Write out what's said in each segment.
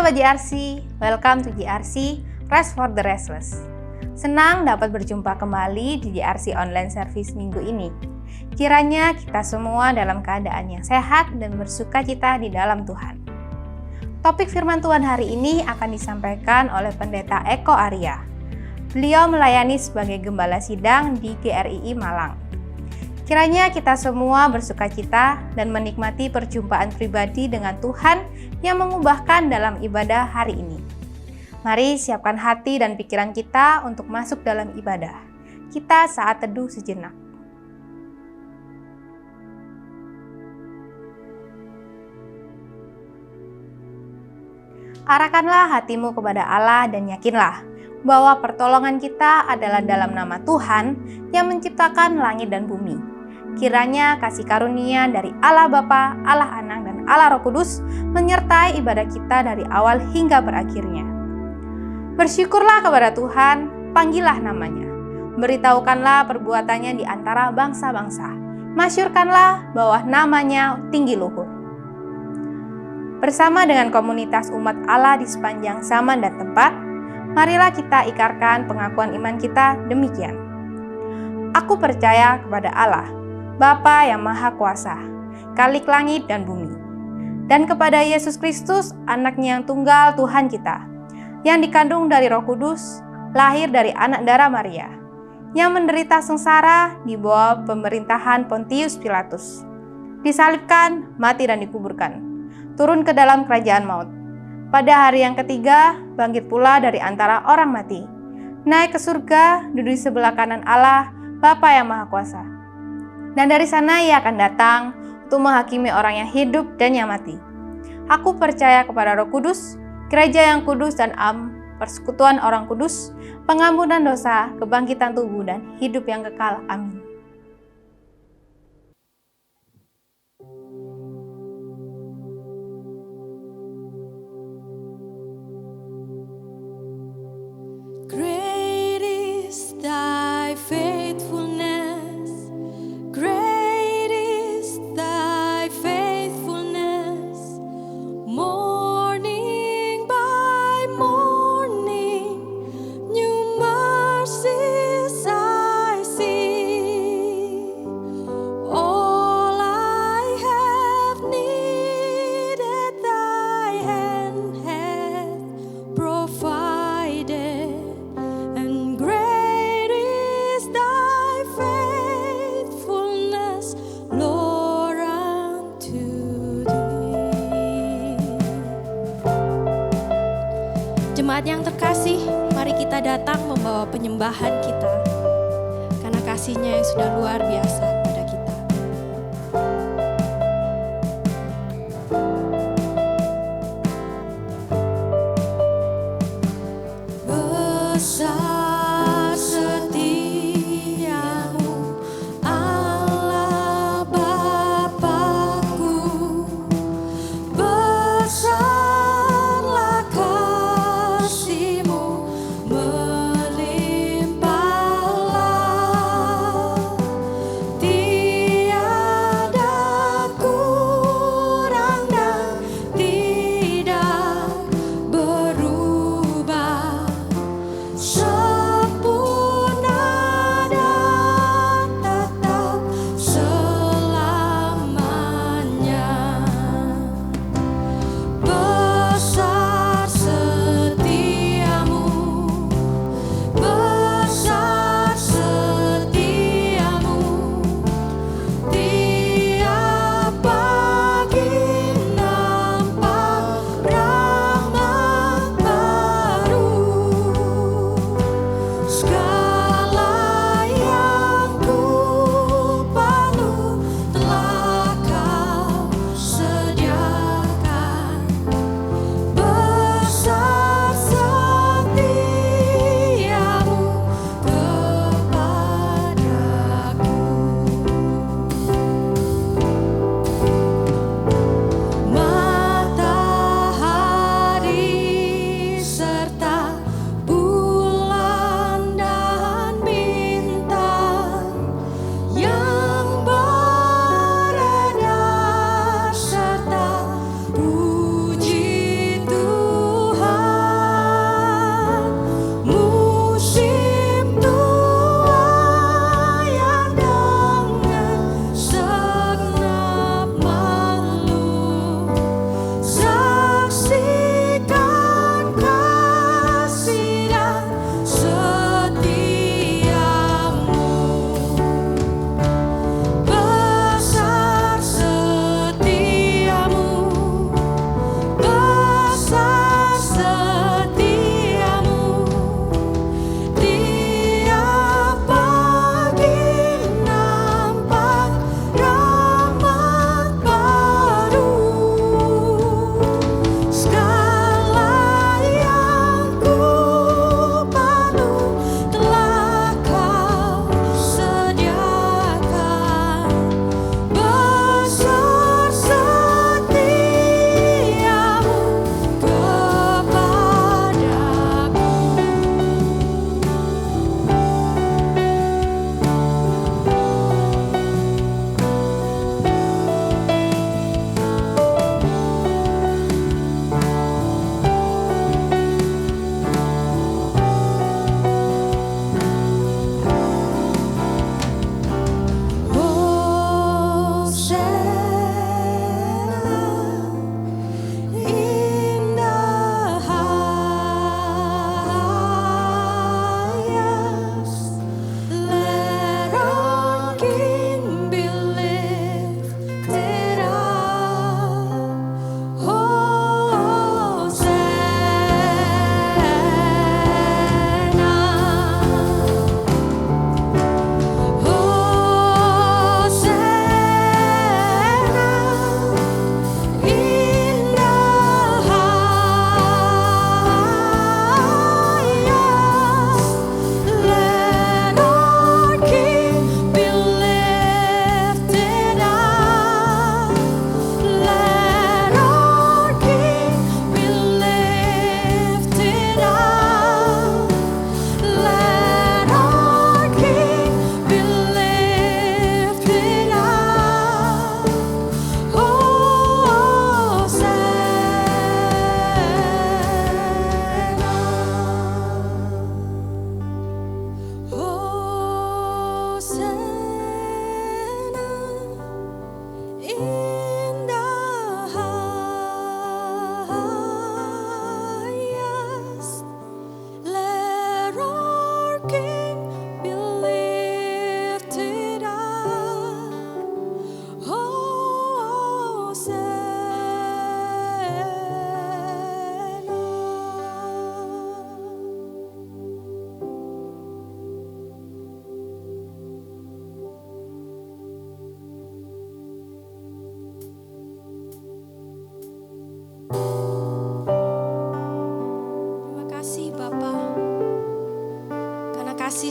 Sobat JRC, welcome to JRC Rest for the Restless. Senang dapat berjumpa kembali di JRC Online Service minggu ini. Kiranya kita semua dalam keadaan yang sehat dan bersukacita di dalam Tuhan. Topik firman Tuhan hari ini akan disampaikan oleh Pendeta Eko Arya. Beliau melayani sebagai Gembala Sidang di GRII Malang. Kiranya kita semua bersukacita dan menikmati perjumpaan pribadi dengan Tuhan yang mengubahkan dalam ibadah hari ini. Mari siapkan hati dan pikiran kita untuk masuk dalam ibadah. Kita saat teduh sejenak. Arahkanlah hatimu kepada Allah dan yakinlah bahwa pertolongan kita adalah dalam nama Tuhan yang menciptakan langit dan bumi. Kiranya kasih karunia dari Allah Bapa, Allah Anak, dan Allah Roh Kudus menyertai ibadah kita dari awal hingga berakhirnya. Bersyukurlah kepada Tuhan, panggillah namanya. Beritahukanlah perbuatannya di antara bangsa-bangsa. Masyurkanlah bahwa namanya tinggi luhur. Bersama dengan komunitas umat Allah di sepanjang zaman dan tempat, marilah kita ikarkan pengakuan iman kita demikian. Aku percaya kepada Allah, Bapa yang Maha Kuasa, Khalik langit dan bumi, dan kepada Yesus Kristus, Anaknya yang tunggal Tuhan kita, yang dikandung dari Roh Kudus, lahir dari anak darah Maria, yang menderita sengsara di bawah pemerintahan Pontius Pilatus, disalibkan, mati dan dikuburkan, turun ke dalam kerajaan maut. Pada hari yang ketiga, bangkit pula dari antara orang mati, naik ke surga, duduk di sebelah kanan Allah, Bapa yang Maha Kuasa. Dan dari sana Ia akan datang untuk menghakimi orang yang hidup dan yang mati. Aku percaya kepada Roh Kudus, gereja yang kudus dan persekutuan orang kudus, pengampunan dosa, kebangkitan tubuh, dan hidup yang kekal. Amin. Great is thy faithfulness. Great is thy faithfulness. Morning by morning, new mercies I see. All I have needed, thy hand hath provided. And great is thy faithfulness, Lord, unto thee. Jemaat yang terkasih, mari kita datang membawa penyembahan kita, karena kasih-Nya yang sudah luar biasa pada kita. Besar setiamu, Allah Bapa-Ku, besarlah kasih-Mu, melimpahlah.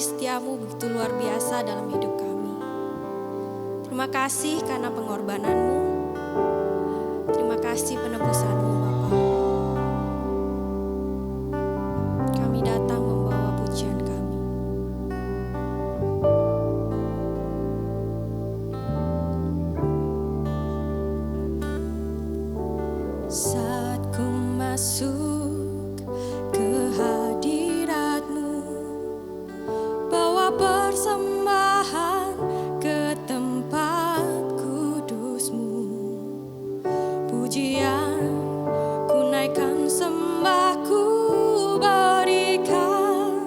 kasih setiamu begitu luar biasa dalam hidup kami. Terima kasih karena pengorbananmu. Terima kasih penebusanmu Bapa. Kami datang membawa pujian kami. Saat ku masuk ke hadirat-Mu, bawa persembahan ke tempat kudus-Mu. Pujian ku naikkan, sembah ku berikan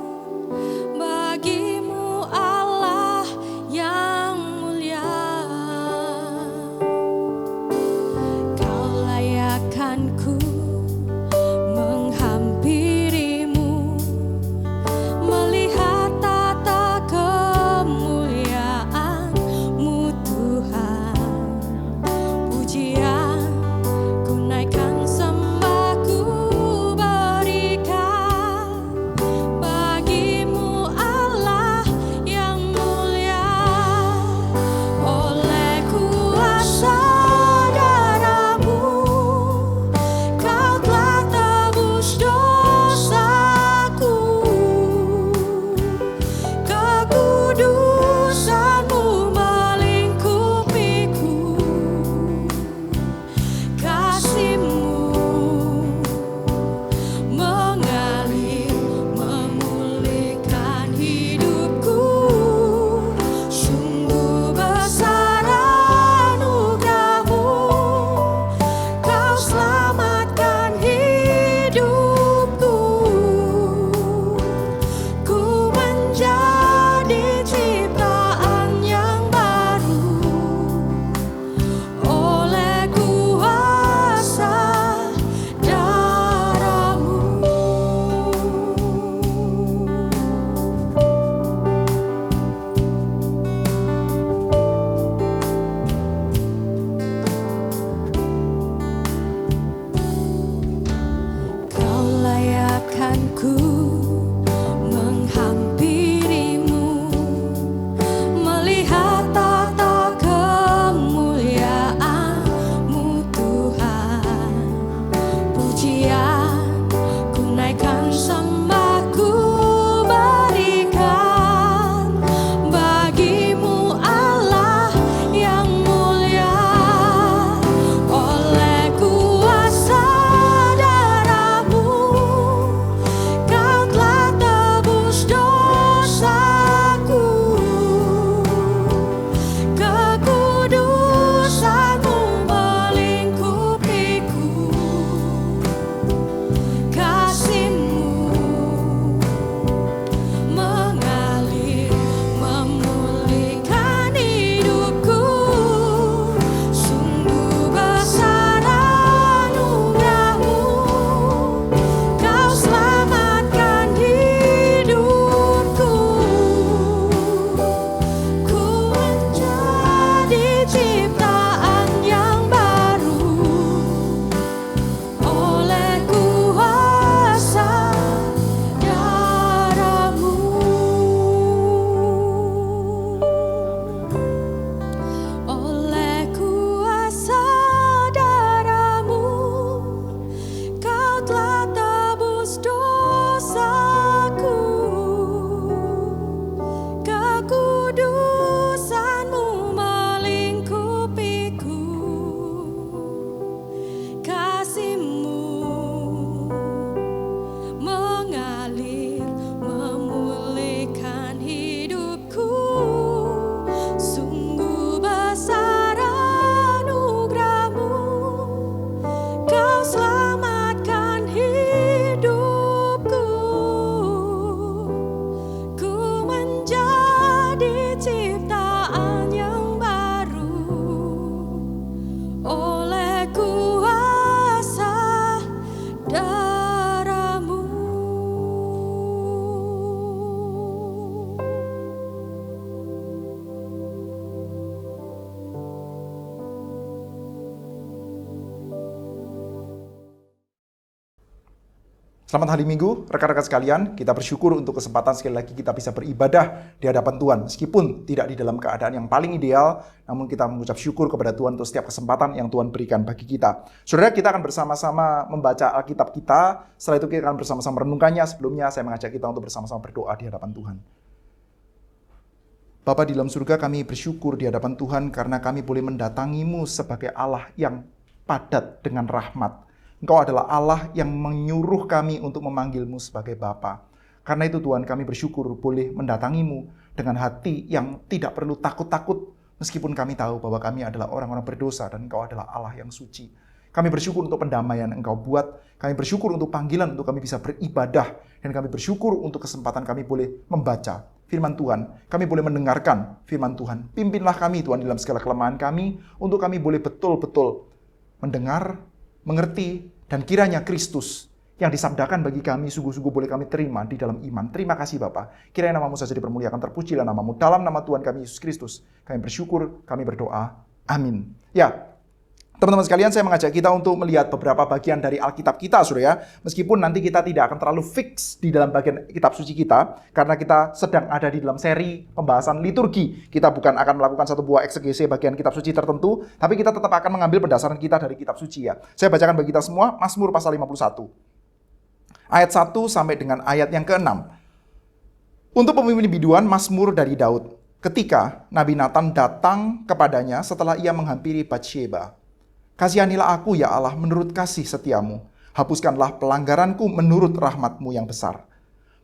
bagimu Allah yang mulia. Kau layakkan ku menghampirimu, melihat tata kemuliaan-Mu. Selamat hari Minggu, rekan-rekan sekalian. Kita bersyukur untuk kesempatan sekali lagi kita bisa beribadah di hadapan Tuhan. Meskipun tidak di dalam keadaan yang paling ideal, namun kita mengucap syukur kepada Tuhan untuk setiap kesempatan yang Tuhan berikan bagi kita. Saudara, kita akan bersama-sama membaca Alkitab kita. Setelah itu kita akan bersama-sama merenungkannya. Sebelumnya saya mengajak kita untuk bersama-sama berdoa di hadapan Tuhan. Bapa di dalam surga, kami bersyukur di hadapan Tuhan karena kami boleh mendatangi-Mu sebagai Allah yang padat dengan rahmat. Engkau adalah Allah yang menyuruh kami untuk memanggil-Mu sebagai Bapa. Karena itu Tuhan, kami bersyukur boleh mendatangi-Mu dengan hati yang tidak perlu takut-takut. Meskipun kami tahu bahwa kami adalah orang-orang berdosa dan Engkau adalah Allah yang suci. Kami bersyukur untuk pendamaian Engkau buat. Kami bersyukur untuk panggilan untuk kami bisa beribadah. Dan kami bersyukur untuk kesempatan kami boleh membaca firman Tuhan. Kami boleh mendengarkan firman Tuhan. Pimpinlah kami Tuhan dalam segala kelemahan kami. Untuk kami boleh betul-betul mendengar, mengerti, dan kiranya Kristus yang disabdakan bagi kami sungguh-sungguh boleh kami terima di dalam iman. Terima kasih Bapa. Kiranya nama-Mu saja dipermuliakan, terpujilah nama-Mu. Dalam nama Tuhan kami Yesus Kristus, kami bersyukur, kami berdoa. Amin. Ya, teman-teman sekalian, saya mengajak kita untuk melihat beberapa bagian dari Alkitab kita, saudara ya. Meskipun nanti kita tidak akan terlalu fix di dalam bagian kitab suci kita, karena kita sedang ada di dalam seri pembahasan liturgi. Kita bukan akan melakukan satu buah eksegese bagian kitab suci tertentu, tapi kita tetap akan mengambil pendasaran kita dari kitab suci ya. Saya bacakan bagi kita semua, Mazmur pasal 51. Ayat 1 sampai dengan ayat yang ke-6. Untuk pemimpin biduan, Mazmur dari Daud. Ketika Nabi Nathan datang kepadanya setelah ia menghampiri Batsheba. Kasihanilah aku ya Allah menurut kasih setiamu. Hapuskanlah pelanggaranku menurut rahmatmu yang besar.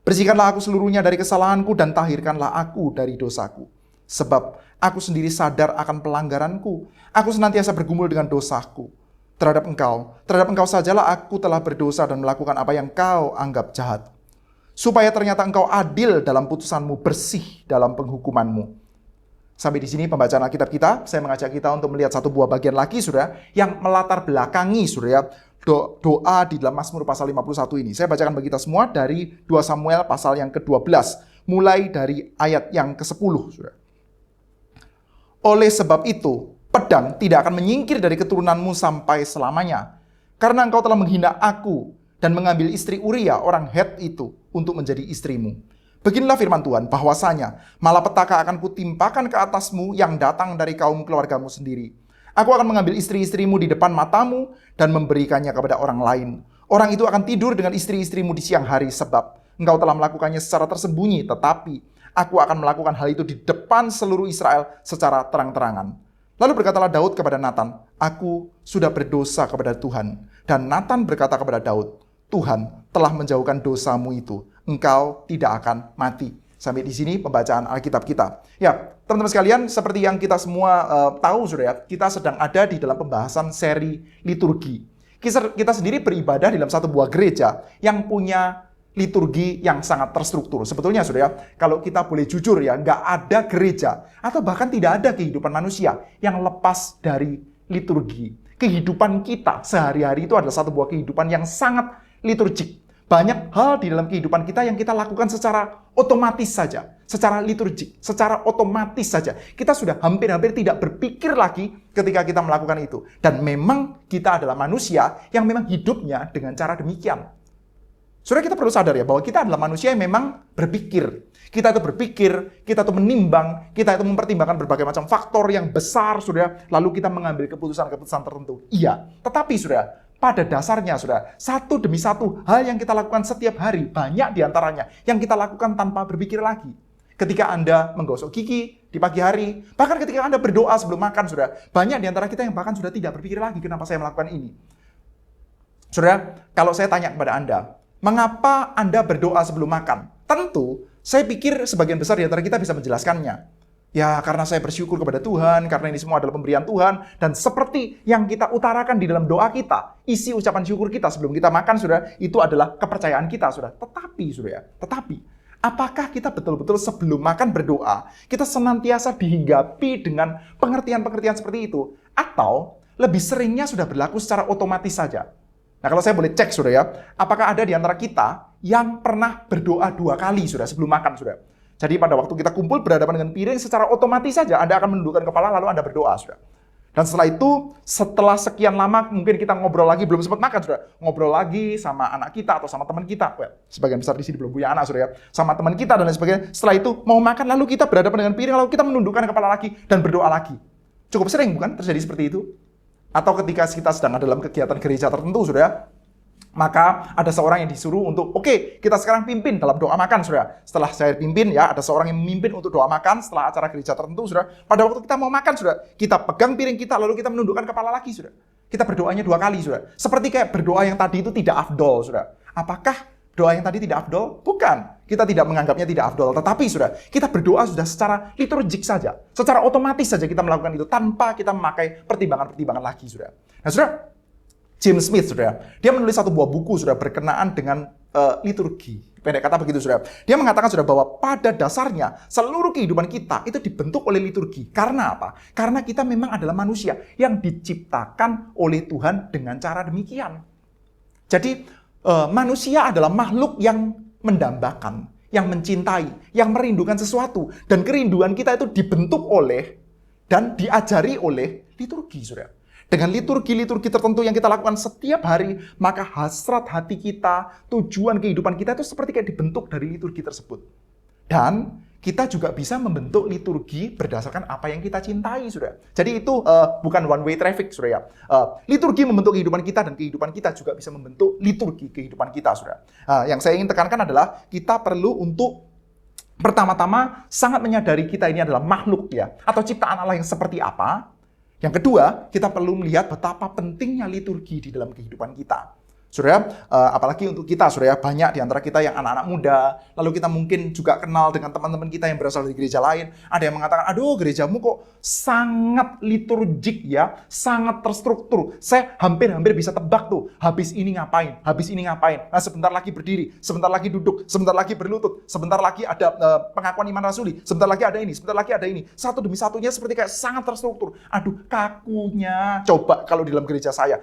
Bersihkanlah aku seluruhnya dari kesalahanku dan tahirkanlah aku dari dosaku. Sebab aku sendiri sadar akan pelanggaranku. Aku senantiasa bergumul dengan dosaku. Terhadap engkau sajalah aku telah berdosa dan melakukan apa yang kau anggap jahat. Supaya ternyata engkau adil dalam putusanmu, bersih dalam penghukumanmu. Sampai di sini pembacaan Alkitab kita. Saya mengajak kita untuk melihat satu buah bagian lagi, saudara, yang melatar belakangi, saudara, doa di dalam Mazmur pasal 51 ini. Saya bacakan bagi kita semua dari 2 Samuel pasal yang ke-12, mulai dari ayat yang ke-10, saudara. Oleh sebab itu, pedang tidak akan menyingkir dari keturunanmu sampai selamanya, karena engkau telah menghina aku dan mengambil istri Uria, orang Het itu, untuk menjadi istrimu. Beginilah firman Tuhan, bahwasanya malapetaka akan kutimpakan ke atasmu yang datang dari kaum keluargamu sendiri. Aku akan mengambil istri-istrimu di depan matamu dan memberikannya kepada orang lain. Orang itu akan tidur dengan istri-istrimu di siang hari sebab engkau telah melakukannya secara tersembunyi, tetapi aku akan melakukan hal itu di depan seluruh Israel secara terang-terangan. Lalu berkatalah Daud kepada Nathan, aku sudah berdosa kepada Tuhan. Dan Nathan berkata kepada Daud, Tuhan telah menjauhkan dosamu itu. Engkau tidak akan mati. Sampai di sini pembacaan Alkitab kita. Ya, teman-teman sekalian, seperti yang kita semua tahu, saudara, kita sedang ada di dalam pembahasan seri liturgi. Kita sendiri beribadah di dalam satu buah gereja yang punya liturgi yang sangat terstruktur. Sebetulnya, saudara, kalau kita boleh jujur ya, nggak ada gereja atau bahkan tidak ada kehidupan manusia yang lepas dari liturgi. Kehidupan kita sehari-hari itu adalah satu buah kehidupan yang sangat liturgik. Banyak hal di dalam kehidupan kita yang kita lakukan secara otomatis saja. Secara liturgik, secara otomatis saja. Kita sudah hampir-hampir tidak berpikir lagi ketika kita melakukan itu. Dan memang kita adalah manusia yang memang hidupnya dengan cara demikian. Saudara, kita perlu sadar ya bahwa kita adalah manusia yang memang berpikir. Kita itu berpikir, kita itu menimbang, kita itu mempertimbangkan berbagai macam faktor yang besar, saudara. Lalu kita mengambil keputusan-keputusan tertentu. Iya, tetapi saudara, pada dasarnya, saudara, satu demi satu hal yang kita lakukan setiap hari, banyak diantaranya yang kita lakukan tanpa berpikir lagi. Ketika Anda menggosok gigi di pagi hari, bahkan ketika Anda berdoa sebelum makan, saudara, banyak diantara kita yang bahkan sudah tidak berpikir lagi, kenapa saya melakukan ini. Saudara, kalau saya tanya kepada Anda, mengapa Anda berdoa sebelum makan? Tentu, saya pikir sebagian besar diantara kita bisa menjelaskannya. Ya, karena saya bersyukur kepada Tuhan, karena ini semua adalah pemberian Tuhan, dan seperti yang kita utarakan di dalam doa kita, isi ucapan syukur kita sebelum kita makan, saudara, itu adalah kepercayaan kita, saudara. Tetapi, apakah kita betul-betul sebelum makan berdoa, kita senantiasa dihinggapi dengan pengertian-pengertian seperti itu? Atau lebih seringnya sudah berlaku secara otomatis saja? Nah, kalau saya boleh cek, saudara ya, apakah ada di antara kita yang pernah berdoa 2 kali, saudara, sebelum makan, saudara? Jadi pada waktu kita kumpul berhadapan dengan piring, secara otomatis saja Anda akan menundukkan kepala lalu Anda berdoa, saudara. Dan setelah sekian lama mungkin kita ngobrol lagi, belum sempat makan, saudara. Ngobrol lagi sama anak kita atau sama teman kita. Well, sebagian besar di sini belum punya anak, saudara. Sama teman kita dan lain sebagainya. Setelah itu mau makan, lalu kita berhadapan dengan piring, lalu kita menundukkan kepala lagi dan berdoa lagi. Cukup sering bukan terjadi seperti itu? Atau ketika kita sedang ada dalam kegiatan gereja tertentu, saudara, maka ada seorang yang disuruh untuk, oke, kita sekarang pimpin dalam doa makan, saudara. Setelah saya pimpin, ya, ada seorang yang memimpin untuk doa makan setelah acara gereja tertentu, saudara. Pada waktu kita mau makan, saudara, kita pegang piring kita, lalu kita menundukkan kepala lagi, saudara. Kita berdoanya 2 kali, saudara. Seperti kayak berdoa yang tadi itu tidak afdol, saudara. Apakah doa yang tadi tidak afdol? Bukan. Kita tidak menganggapnya tidak afdol. Tetapi, saudara, kita berdoa sudah secara liturgik saja. Secara otomatis saja kita melakukan itu, tanpa kita memakai pertimbangan-pertimbangan lagi, saudara. Nah, saudara, James Smith, saudara, dia menulis satu buah buku, saudara, berkenaan dengan liturgi. Pendek kata begitu, saudara. Dia mengatakan, saudara, bahwa pada dasarnya seluruh kehidupan kita itu dibentuk oleh liturgi. Karena apa? Karena kita memang adalah manusia yang diciptakan oleh Tuhan dengan cara demikian. Jadi, manusia adalah makhluk yang mendambakan, yang mencintai, yang merindukan sesuatu. Dan kerinduan kita itu dibentuk oleh dan diajari oleh liturgi, saudara. Dengan liturgi-liturgi tertentu yang kita lakukan setiap hari, maka hasrat hati kita, tujuan kehidupan kita itu seperti kayak dibentuk dari liturgi tersebut. Dan kita juga bisa membentuk liturgi berdasarkan apa yang kita cintai, saudara. Jadi itu bukan one way traffic, saudara. Liturgi membentuk kehidupan kita dan kehidupan kita juga bisa membentuk liturgi kehidupan kita, saudara. Yang saya ingin tekankan adalah kita perlu untuk pertama-tama sangat menyadari kita ini adalah makhluk, ya, atau ciptaan Allah yang seperti apa. Yang kedua, kita perlu melihat betapa pentingnya liturgi di dalam kehidupan kita. Saudara, apalagi untuk kita, saudara, banyak di antara kita yang anak-anak muda, lalu kita mungkin juga kenal dengan teman-teman kita yang berasal dari gereja lain. Ada yang mengatakan, aduh, gerejamu kok sangat liturgik, ya, sangat terstruktur. Saya hampir-hampir bisa tebak tuh, habis ini ngapain. Nah, sebentar lagi berdiri, sebentar lagi duduk, sebentar lagi berlutut, sebentar lagi ada pengakuan iman rasuli, sebentar lagi ada ini, sebentar lagi ada ini. Satu demi satunya seperti kayak sangat terstruktur. Aduh, kakunya. Coba kalau di dalam gereja saya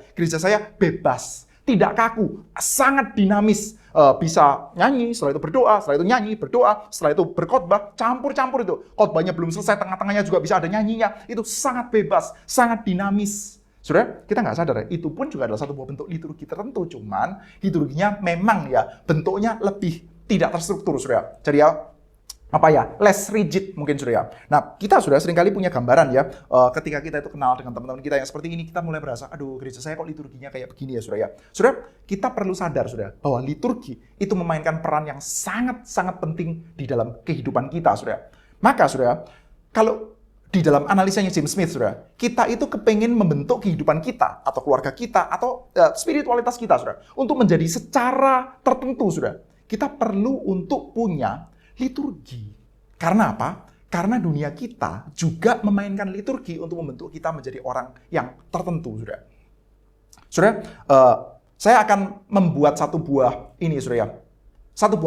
bebas. Tidak kaku, sangat dinamis. Bisa nyanyi, setelah itu berdoa, setelah itu nyanyi, berdoa, setelah itu berkhotbah, campur-campur itu. Khotbahnya belum selesai, tengah-tengahnya juga bisa ada nyanyinya. Itu sangat bebas, sangat dinamis. Saudara, kita nggak sadar ya, itu pun juga adalah satu buah bentuk liturgi tertentu. Cuman liturginya memang ya bentuknya lebih tidak terstruktur, saudara. Jadi ya, less rigid mungkin, saudara. Nah, kita sudah seringkali punya gambaran ya, ketika kita itu kenal dengan teman-teman kita yang seperti ini, kita mulai berasa, aduh, gereja saya kok liturginya kayak begini ya, saudara. Saudara, kita perlu sadar, saudara, bahwa liturgi itu memainkan peran yang sangat-sangat penting di dalam kehidupan kita, saudara. Maka, saudara, kalau di dalam analisanya James Smith, saudara, kita itu kepengen membentuk kehidupan kita, atau keluarga kita, atau spiritualitas kita, saudara, untuk menjadi secara tertentu, saudara. Kita perlu untuk punya liturgi. Karena apa? Karena dunia kita juga memainkan liturgi untuk membentuk kita menjadi orang yang tertentu, saudara. Saudara, saya akan membuat satu buah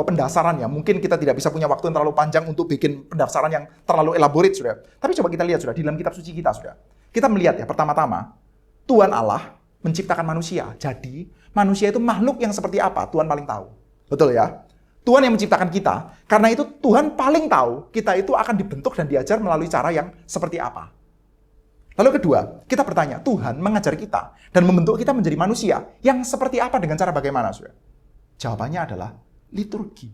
pendasaran ya. Mungkin kita tidak bisa punya waktu yang terlalu panjang untuk bikin pendasaran yang terlalu elaborate, saudara. Tapi coba kita lihat, saudara, di dalam kitab suci kita, saudara. Kita melihat ya, pertama-tama, Tuhan Allah menciptakan manusia. Jadi, manusia itu makhluk yang seperti apa? Tuhan paling tahu. Betul ya? Tuhan yang menciptakan kita, karena itu Tuhan paling tahu kita itu akan dibentuk dan diajar melalui cara yang seperti apa. Lalu kedua, kita bertanya, Tuhan mengajar kita dan membentuk kita menjadi manusia yang seperti apa dengan cara bagaimana, saudara? Jawabannya adalah liturgi,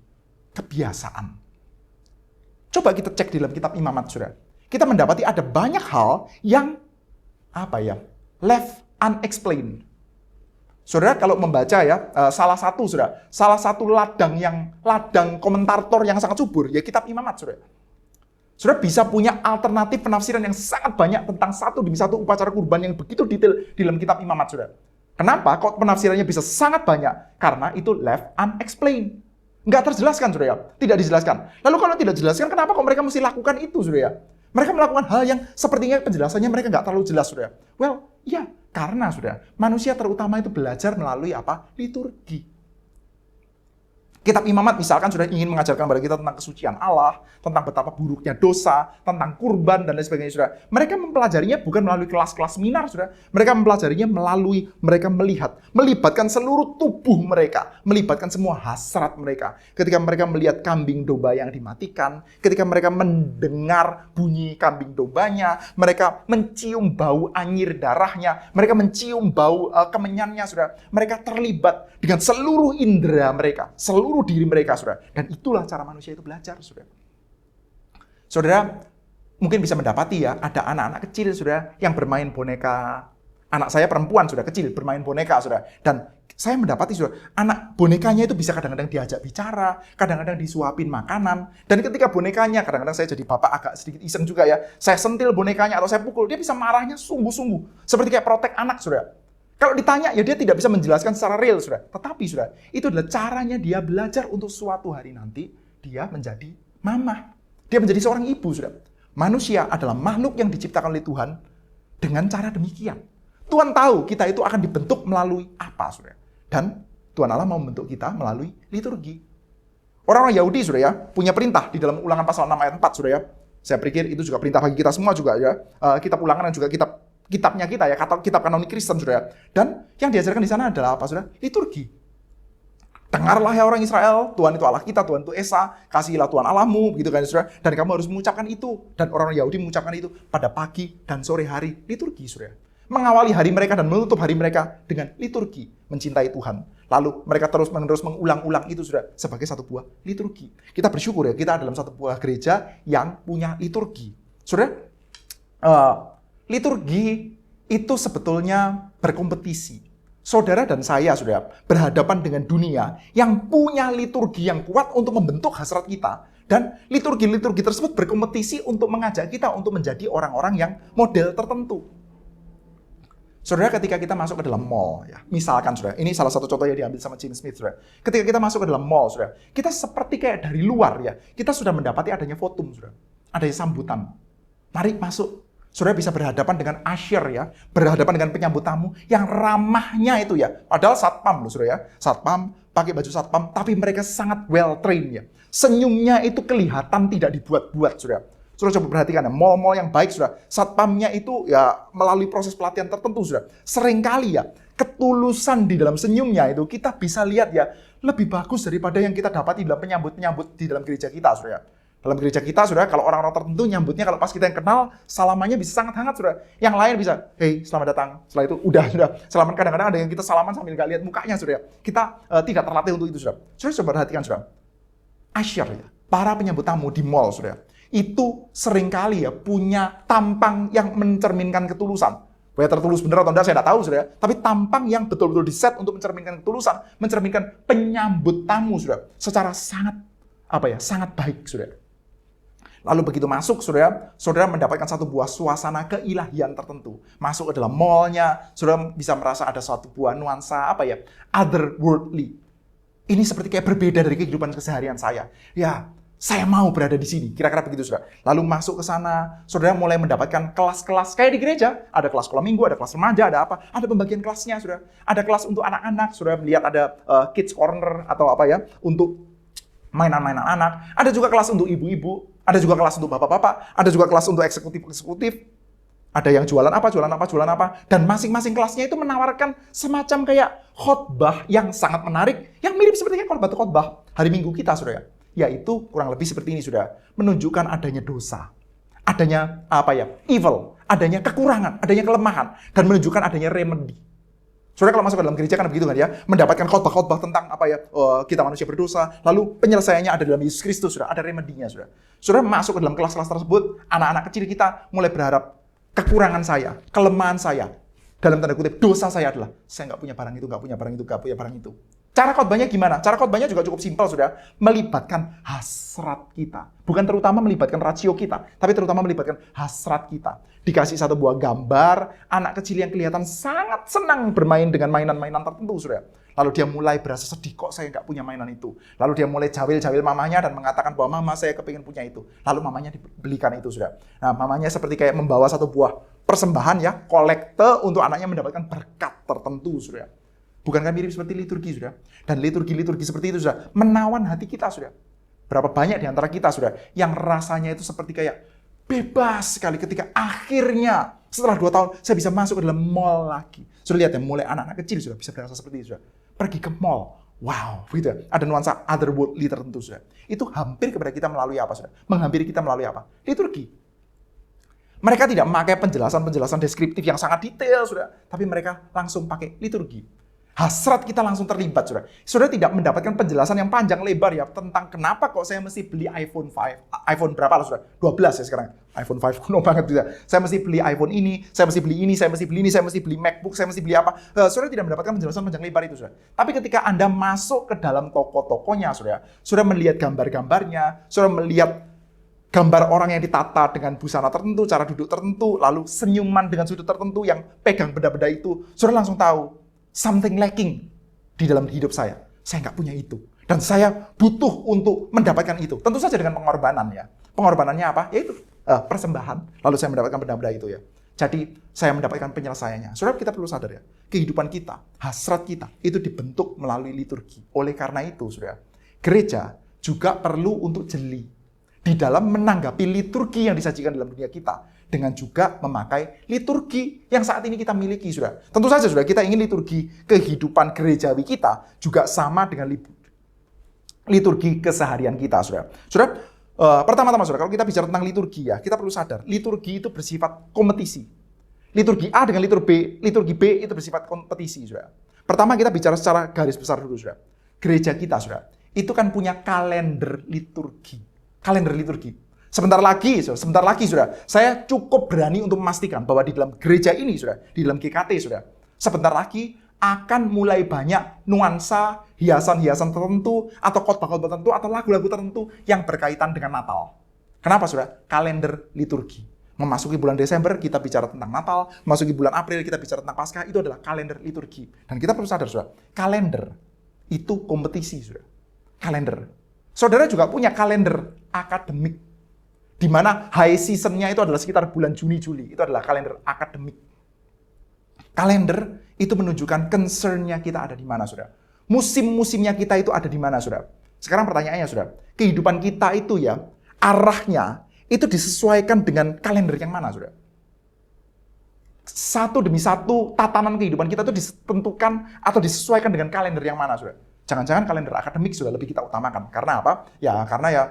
kebiasaan. Coba kita cek di dalam kitab Imamat, saudara. Kita mendapati ada banyak hal yang left unexplained. Saudara, kalau membaca ya, salah satu ladang komentator yang sangat subur, ya kitab Imamat, saudara. Saudara bisa punya alternatif penafsiran yang sangat banyak tentang satu demi satu upacara kurban yang begitu detail di dalam kitab Imamat, saudara. Kenapa kok penafsirannya bisa sangat banyak? Karena itu left unexplained. Nggak terjelaskan, saudara. Tidak dijelaskan. Lalu kalau tidak dijelaskan, kenapa kok mereka mesti lakukan itu, saudara? Mereka melakukan hal yang sepertinya penjelasannya mereka nggak terlalu jelas, saudara. Well, ya, karena, saudara, manusia terutama itu belajar melalui apa? Liturgi. Kitab Imamat misalkan sudah ingin mengajarkan kepada kita tentang kesucian Allah, tentang betapa buruknya dosa, tentang kurban dan lain sebagainya, saudara. Mereka mempelajarinya bukan melalui kelas-kelas seminar, saudara. Mereka mempelajarinya melalui mereka melibatkan seluruh tubuh mereka, melibatkan semua hasrat mereka. Ketika mereka melihat kambing domba yang dimatikan, ketika mereka mendengar bunyi kambing dombanya, mereka mencium bau anyir darahnya, mereka mencium bau kemenyannya, saudara. Mereka terlibat dengan seluruh indera mereka, seluruh diri mereka, saudara. Dan itulah cara manusia itu belajar, saudara. Saudara, mungkin bisa mendapati ya, ada anak-anak kecil, saudara, yang bermain boneka. Anak saya perempuan, sudah kecil, bermain boneka, saudara. Dan saya mendapati, saudara, anak bonekanya itu bisa kadang-kadang diajak bicara, kadang-kadang disuapin makanan. Dan ketika bonekanya, kadang-kadang saya jadi bapak agak sedikit iseng juga ya, saya sentil bonekanya atau saya pukul, dia bisa marahnya sungguh-sungguh. Seperti kayak protek anak, saudara. Kalau ditanya, ya dia tidak bisa menjelaskan secara real, saudara. Tetapi, saudara, itu adalah caranya dia belajar untuk suatu hari nanti, dia menjadi mama. Dia menjadi seorang ibu, saudara. Manusia adalah makhluk yang diciptakan oleh Tuhan dengan cara demikian. Tuhan tahu kita itu akan dibentuk melalui apa, saudara. Dan Tuhan Allah mau membentuk kita melalui liturgi. Orang-orang Yahudi, saudara ya, punya perintah di dalam Ulangan pasal 6 ayat 4, saudara ya. Saya pikir itu juga perintah bagi kita semua juga ya. Kitab Ulangan dan juga kitabnya kita ya, kitab kanonik Kristen, saudara. Dan yang diajarkan di sana adalah apa, saudara? Liturgi. Dengarlah ya orang Israel, Tuhan itu Allah kita, Tuhan itu Esa, kasihilah Tuhan Allahmu, begitu kan, saudara. Dan kamu harus mengucapkan itu. Dan orang Yahudi mengucapkan itu pada pagi dan sore hari, liturgi, saudara. Mengawali hari mereka dan menutup hari mereka dengan liturgi, mencintai Tuhan. Lalu mereka terus-menerus mengulang-ulang itu, saudara, sebagai satu buah liturgi. Kita bersyukur ya, kita dalam satu buah gereja yang punya liturgi. Saudara, liturgi itu sebetulnya berkompetisi. Saudara dan saya, saudara, berhadapan dengan dunia yang punya liturgi yang kuat untuk membentuk hasrat kita. Dan liturgi-liturgi tersebut berkompetisi untuk mengajak kita untuk menjadi orang-orang yang model tertentu. Saudara, ketika kita masuk ke dalam mall, ya, misalkan, saudara, ini salah satu contoh yang diambil sama Jim Smith, saudara. Ketika kita masuk ke dalam mall, saudara, kita seperti kayak dari luar, ya, kita sudah mendapati adanya votum, saudara. Adanya sambutan. Mari masuk. Saudara bisa berhadapan dengan usher ya, berhadapan dengan penyambut tamu yang ramahnya itu ya. Padahal satpam loh, saudara ya. Satpam, pakai baju satpam, tapi mereka sangat well trained ya. Senyumnya itu kelihatan tidak dibuat-buat, saudara. Saudara coba perhatikan ya, mall-mall yang baik, saudara. Satpamnya itu ya melalui proses pelatihan tertentu, saudara. Seringkali ya, ketulusan di dalam senyumnya itu kita bisa lihat ya, lebih bagus daripada yang kita dapati dalam penyambut-penyambut di dalam gereja kita, saudara. Dalam gereja kita, saudara, kalau orang-orang tertentu nyambutnya, kalau pas kita yang kenal, salamannya bisa sangat hangat, saudara. Yang lain bisa, hey, selamat datang. Setelah itu, udah. Salaman, kadang-kadang ada yang kita salaman sambil nggak lihat mukanya, saudara. Kita tidak terlatih untuk itu, saudara. Saudara coba perhatikan, saudara. Usher ya, para penyambut tamu di mall, saudara. Itu seringkali ya punya tampang yang mencerminkan ketulusan. Bahwa tertulus benar atau tidak, saya tidak tahu, saudara. Tapi tampang yang betul-betul diset untuk mencerminkan ketulusan, mencerminkan penyambut tamu, saudara. Secara sangat baik, saudara. Lalu begitu masuk, saudara mendapatkan satu buah suasana keilahian tertentu. Masuk ke dalam mall-nya, saudara bisa merasa ada satu buah nuansa, otherworldly. Ini seperti kayak berbeda dari kehidupan keseharian saya. Ya, saya mau berada di sini, kira-kira begitu, saudara. Lalu masuk ke sana, saudara mulai mendapatkan kelas-kelas, kayak di gereja. Ada kelas sekolah minggu, ada kelas remaja, ada apa. Ada pembagian kelasnya, saudara. Ada kelas untuk anak-anak, saudara melihat ada kids corner atau untuk mainan-mainan anak. Ada juga kelas untuk ibu-ibu. Ada juga kelas untuk bapak-bapak, ada juga kelas untuk eksekutif. Ada yang jualan apa. Dan masing-masing kelasnya itu menawarkan semacam kayak khotbah yang sangat menarik, yang mirip seperti khotbah hari Minggu kita, saudara. Yaitu kurang lebih seperti ini, saudara. Menunjukkan adanya dosa, adanya evil, adanya kekurangan, adanya kelemahan, dan menunjukkan adanya remedy. Saudara kalau masuk ke dalam gereja kan begitu kan ya, mendapatkan khotbah-khotbah tentang kita manusia berdosa, lalu penyelesaiannya ada dalam Yesus Kristus, saudara, ada remedinya, saudara. Saudara masuk ke dalam kelas-kelas tersebut, anak-anak kecil kita mulai berharap kekurangan saya, kelemahan saya, dalam tanda kutip dosa saya adalah saya nggak punya barang itu. Cara khotbahnya gimana? Cara khotbahnya juga cukup simpel, saudara. Melibatkan hasrat kita. Bukan terutama melibatkan rasio kita, tapi terutama melibatkan hasrat kita. Dikasih satu buah gambar, anak kecil yang kelihatan sangat senang bermain dengan mainan-mainan tertentu, saudara. Lalu dia mulai berasa sedih, kok saya nggak punya mainan itu. Lalu dia mulai jawil-jawil mamanya dan mengatakan bahwa mama saya kepingin punya itu. Lalu mamanya dibelikan itu, saudara. Nah, mamanya seperti kayak membawa satu buah persembahan ya, kolekte untuk anaknya mendapatkan berkat tertentu, saudara. Bukankah mirip seperti liturgi, saudara? Dan liturgi-liturgi seperti itu, saudara, menawan hati kita, saudara. Berapa banyak di antara kita, saudara, yang rasanya itu seperti kayak bebas sekali ketika akhirnya setelah 2 tahun saya bisa masuk ke dalam mall lagi. Sudah lihat ya, mulai anak-anak kecil sudah bisa berasa seperti itu, saudara. Pergi ke mall. Wow, gitu ya. Ada nuansa otherworldly tertentu, saudara. Itu hampir kepada kita melalui apa, saudara? Menghampiri kita melalui apa? Liturgi. Mereka tidak memakai penjelasan-penjelasan deskriptif yang sangat detail, saudara. Tapi mereka langsung pakai liturgi. Hasrat kita langsung terlibat, saudara. Saudara tidak mendapatkan penjelasan yang panjang lebar ya tentang kenapa kok saya mesti beli iPhone 5. iPhone berapa lah, saudara? 12 ya sekarang. iPhone 5 kuno banget juga. Saya mesti beli iPhone ini, saya mesti beli ini, saya mesti beli ini, saya mesti beli MacBook, saya mesti beli apa. Saudara tidak mendapatkan penjelasan panjang lebar itu, saudara. Tapi ketika Anda masuk ke dalam toko-tokonya, saudara melihat gambar-gambarnya, saudara melihat gambar orang yang ditata dengan busana tertentu, cara duduk tertentu, lalu senyuman dengan sudut tertentu yang pegang benda-benda itu, saudara langsung tahu something lacking di dalam hidup saya. Saya nggak punya itu. Dan saya butuh untuk mendapatkan itu. Tentu saja dengan pengorbanan ya. Pengorbanannya apa? Yaitu persembahan. Lalu saya mendapatkan benda-benda itu ya. Jadi saya mendapatkan penyelesaiannya. Saudara, kita perlu sadar ya. Kehidupan kita, hasrat kita, itu dibentuk melalui liturgi. Oleh karena itu, saudara, gereja juga perlu untuk jeli di dalam menanggapi liturgi yang disajikan dalam dunia kita. Dengan juga memakai liturgi yang saat ini kita miliki, saudara. Tentu saja, saudara, kita ingin liturgi kehidupan gerejawi kita juga sama dengan liturgi keseharian kita, saudara. Saudara, pertama-tama, saudara, kalau kita bicara tentang liturgi ya, kita perlu sadar, liturgi itu bersifat kompetisi. Liturgi A dengan liturgi B itu bersifat kompetisi, saudara. Pertama kita bicara secara garis besar dulu, saudara. Gereja kita, saudara, itu kan punya kalender liturgi. Kalender liturgi. Sebentar lagi, saudara, saya cukup berani untuk memastikan bahwa di dalam gereja ini, saudara, di dalam GKT, saudara, sebentar lagi akan mulai banyak nuansa, hiasan-hiasan tertentu, atau khotbah-khotbah tertentu, atau lagu-lagu tertentu yang berkaitan dengan Natal. Kenapa, saudara? Kalender liturgi. Memasuki bulan Desember, kita bicara tentang Natal. Memasuki bulan April, kita bicara tentang Paskah. Itu adalah kalender liturgi. Dan kita perlu sadar, saudara, kalender itu kompetisi, saudara. Kalender. Saudara juga punya kalender akademik. Di mana high season-nya itu adalah sekitar bulan Juni-Juli. Itu adalah kalender akademik. Kalender itu menunjukkan concern-nya kita ada di mana, saudara. Musim-musimnya kita itu ada di mana, saudara. Sekarang pertanyaannya, saudara. Kehidupan kita itu ya, arahnya itu disesuaikan dengan kalender yang mana, saudara. Satu demi satu tatanan kehidupan kita itu ditentukan atau disesuaikan dengan kalender yang mana, saudara. Jangan-jangan kalender akademik sudah lebih kita utamakan. Karena apa? Ya, karena ya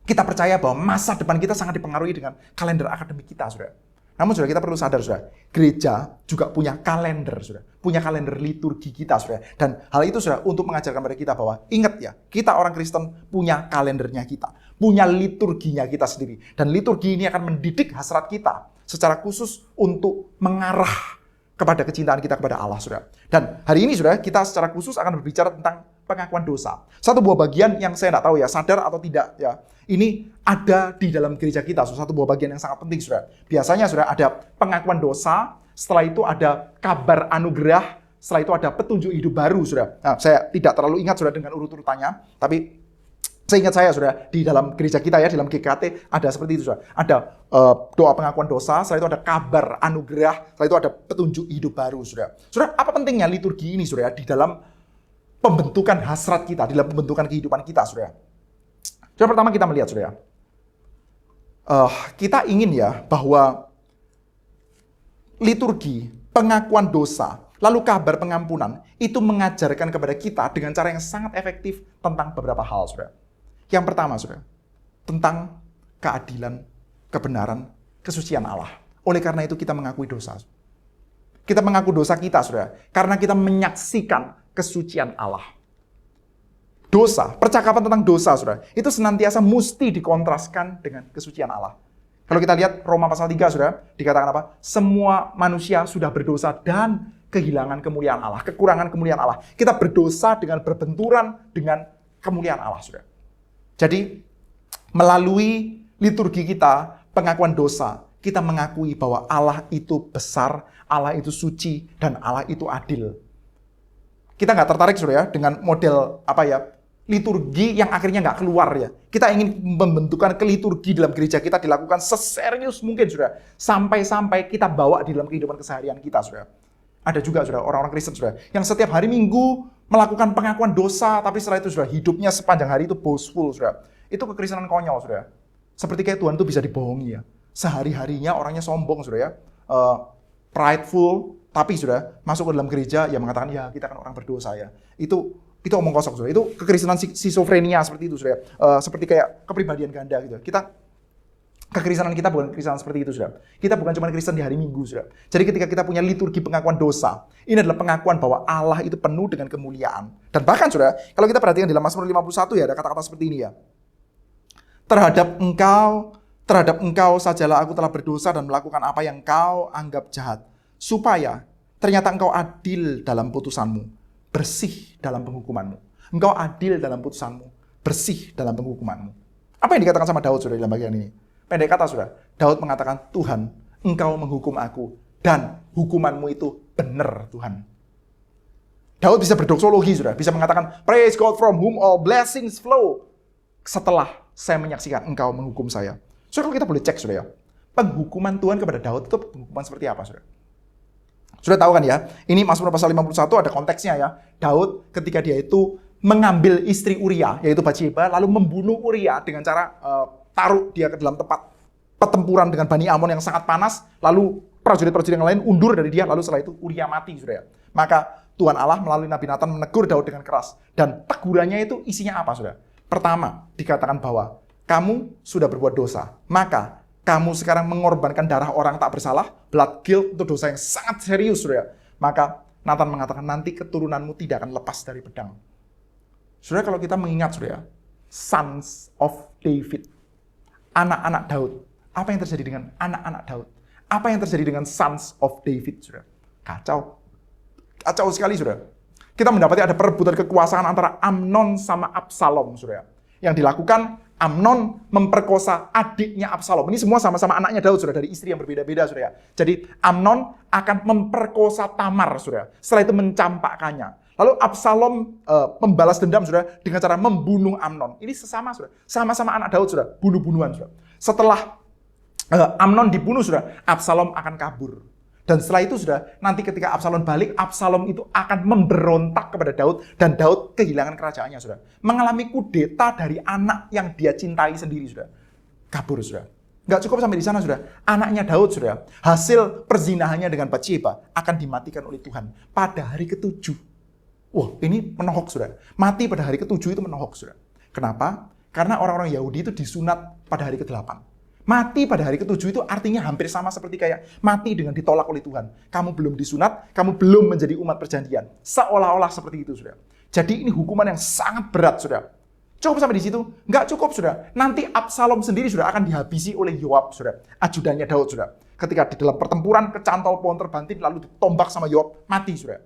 kita percaya bahwa masa depan kita sangat dipengaruhi dengan kalender akademik kita, saudara. Namun, saudara, kita perlu sadar, saudara, gereja juga punya kalender, saudara. Punya kalender liturgi kita, saudara. Dan hal itu, saudara, untuk mengajarkan kepada kita bahwa, ingat ya, kita orang Kristen punya kalendernya kita. Punya liturginya kita sendiri. Dan liturgi ini akan mendidik hasrat kita secara khusus untuk mengarah kepada kecintaan kita kepada Allah, saudara. Dan hari ini, saudara, kita secara khusus akan berbicara tentang pengakuan dosa. Satu buah bagian yang saya tidak tahu ya, sadar atau tidak ya, ini ada di dalam gereja kita. Satu buah bagian yang sangat penting, saudara. Biasanya, saudara, ada pengakuan dosa, setelah itu ada kabar anugerah, setelah itu ada petunjuk hidup baru, saudara. Nah, saya tidak terlalu ingat, saudara, dengan urut-urutannya, tapi seingat saya, saudara, di dalam gereja kita ya, di dalam GKT ada seperti itu, saudara. Ada doa pengakuan dosa, setelah itu ada kabar anugerah, setelah itu ada petunjuk hidup baru, saudara. Saudara, apa pentingnya liturgi ini, saudara, di dalam pembentukan hasrat kita, di dalam pembentukan kehidupan kita, saudara. Saudara, pertama kita melihat, saudara, kita ingin ya bahwa liturgi, pengakuan dosa, lalu kabar pengampunan, itu mengajarkan kepada kita dengan cara yang sangat efektif tentang beberapa hal, saudara. Yang pertama, saudara, tentang keadilan, kebenaran, kesucian Allah. Oleh karena itu kita mengakui dosa. Kita mengaku dosa kita, saudara, karena kita menyaksikan kesucian Allah. Dosa, percakapan tentang dosa, saudara, itu senantiasa mesti dikontraskan dengan kesucian Allah. Kalau kita lihat Roma pasal 3, saudara, dikatakan apa? Semua manusia sudah berdosa dan kehilangan kemuliaan Allah, kekurangan kemuliaan Allah. Kita berdosa dengan berbenturan dengan kemuliaan Allah, saudara. Jadi, melalui liturgi kita, pengakuan dosa, kita mengakui bahwa Allah itu besar, Allah itu suci, dan Allah itu adil. Kita nggak tertarik, saudara, dengan model liturgi yang akhirnya nggak keluar ya. Kita ingin membentukkan liturgi dalam gereja kita dilakukan seserius mungkin, saudara. Sampai-sampai kita bawa di dalam kehidupan keseharian kita, saudara. Ada juga saudara, orang-orang Kristen saudara, yang setiap hari Minggu melakukan pengakuan dosa, tapi setelah itu saudara, hidupnya sepanjang hari itu boastful saudara. Itu kekristenan konyol saudara. Seperti kayak Tuhan itu bisa dibohongi ya. Sehari-harinya orangnya sombong saudara ya. Prideful, tapi saudara, masuk ke dalam gereja, ya mengatakan, ya kita kan orang berdosa ya. Itu omong kosong saudara. Itu kekristenan schizofrenia seperti itu saudara. Seperti kayak kepribadian ganda gitu. Kekristenan kita bukan kekristenan seperti itu, saudara. Kita bukan cuma Kristen di hari Minggu, saudara. Jadi ketika kita punya liturgi pengakuan dosa, ini adalah pengakuan bahwa Allah itu penuh dengan kemuliaan. Dan bahkan, saudara, kalau kita perhatikan dalam Mazmur 51 ya, ada kata-kata seperti ini ya. Terhadap engkau sajalah aku telah berdosa dan melakukan apa yang kau anggap jahat. Supaya ternyata engkau adil dalam putusanmu, bersih dalam penghukumanmu. Engkau adil dalam putusanmu, bersih dalam penghukumanmu. Apa yang dikatakan sama Daud, saudara, dalam bagian ini? Pendek kata, saudara, Daud mengatakan, Tuhan, engkau menghukum aku, dan hukumanmu itu benar, Tuhan. Daud bisa berdoksologi, saudara, bisa mengatakan, praise God from whom all blessings flow. Setelah saya menyaksikan engkau menghukum saya. Saudara, kalau kita boleh cek, saudara, penghukuman Tuhan kepada Daud itu penghukuman seperti apa, saudara? Sudah tahu kan ya, ini Mazmur pasal 51 ada konteksnya ya. Daud ketika dia itu mengambil istri Uria, yaitu Batsheba, lalu membunuh Uria dengan cara taruh dia ke dalam tempat pertempuran dengan Bani Amon yang sangat panas, lalu prajurit-prajurit yang lain undur dari dia, lalu setelah itu Uria mati, saudara. Maka Tuhan Allah melalui Nabi Nathan menegur Daud dengan keras. Dan tegurannya itu isinya apa, saudara? Pertama, dikatakan bahwa kamu sudah berbuat dosa, maka kamu sekarang mengorbankan darah orang tak bersalah, blood guilt, untuk dosa yang sangat serius, saudara. Maka Nathan mengatakan, nanti keturunanmu tidak akan lepas dari pedang. Saudara, kalau kita mengingat, saudara, sons of David, anak-anak Daud. Apa yang terjadi dengan anak-anak Daud? Apa yang terjadi dengan sons of David, saudara? Kacau. Kacau sekali, saudara. Kita mendapati ada perebutan kekuasaan antara Amnon sama Absalom, saudara. Yang dilakukan, Amnon memperkosa adiknya Absalom. Ini semua sama-sama anaknya Daud, saudara, dari istri yang berbeda-beda, saudara. Jadi Amnon akan memperkosa Tamar, saudara. Setelah itu mencampakkannya. Lalu Absalom membalas dendam, saudara, dengan cara membunuh Amnon. Ini sesama, saudara. Sama-sama anak Daud, saudara. Bunuh-bunuhan, saudara. Setelah Amnon dibunuh, saudara, Absalom akan kabur. Dan setelah itu, saudara, nanti ketika Absalom balik, Absalom itu akan memberontak kepada Daud, dan Daud kehilangan kerajaannya, saudara. Mengalami kudeta dari anak yang dia cintai sendiri, saudara. Kabur, saudara. Nggak cukup sampai di sana, saudara. Anaknya Daud, saudara, hasil perzinahannya dengan Batsheba akan dimatikan oleh Tuhan pada hari ke-7. Wah, ini menohok, saudara. Mati pada hari ke-7 itu menohok, saudara. Kenapa? Karena orang-orang Yahudi itu disunat pada hari ke-8. Mati pada hari ke-7 itu artinya hampir sama seperti kayak mati dengan ditolak oleh Tuhan. Kamu belum disunat, kamu belum menjadi umat perjanjian. Seolah-olah seperti itu, saudara. Jadi ini hukuman yang sangat berat, saudara. Cukup sampai di situ? Nggak cukup, saudara. Nanti Absalom sendiri, saudara, akan dihabisi oleh Yoab, saudara. Ajudannya Daud, saudara. Ketika di dalam pertempuran, kecantol pohon terbanting, lalu ditombak sama Yoab, mati, saudara.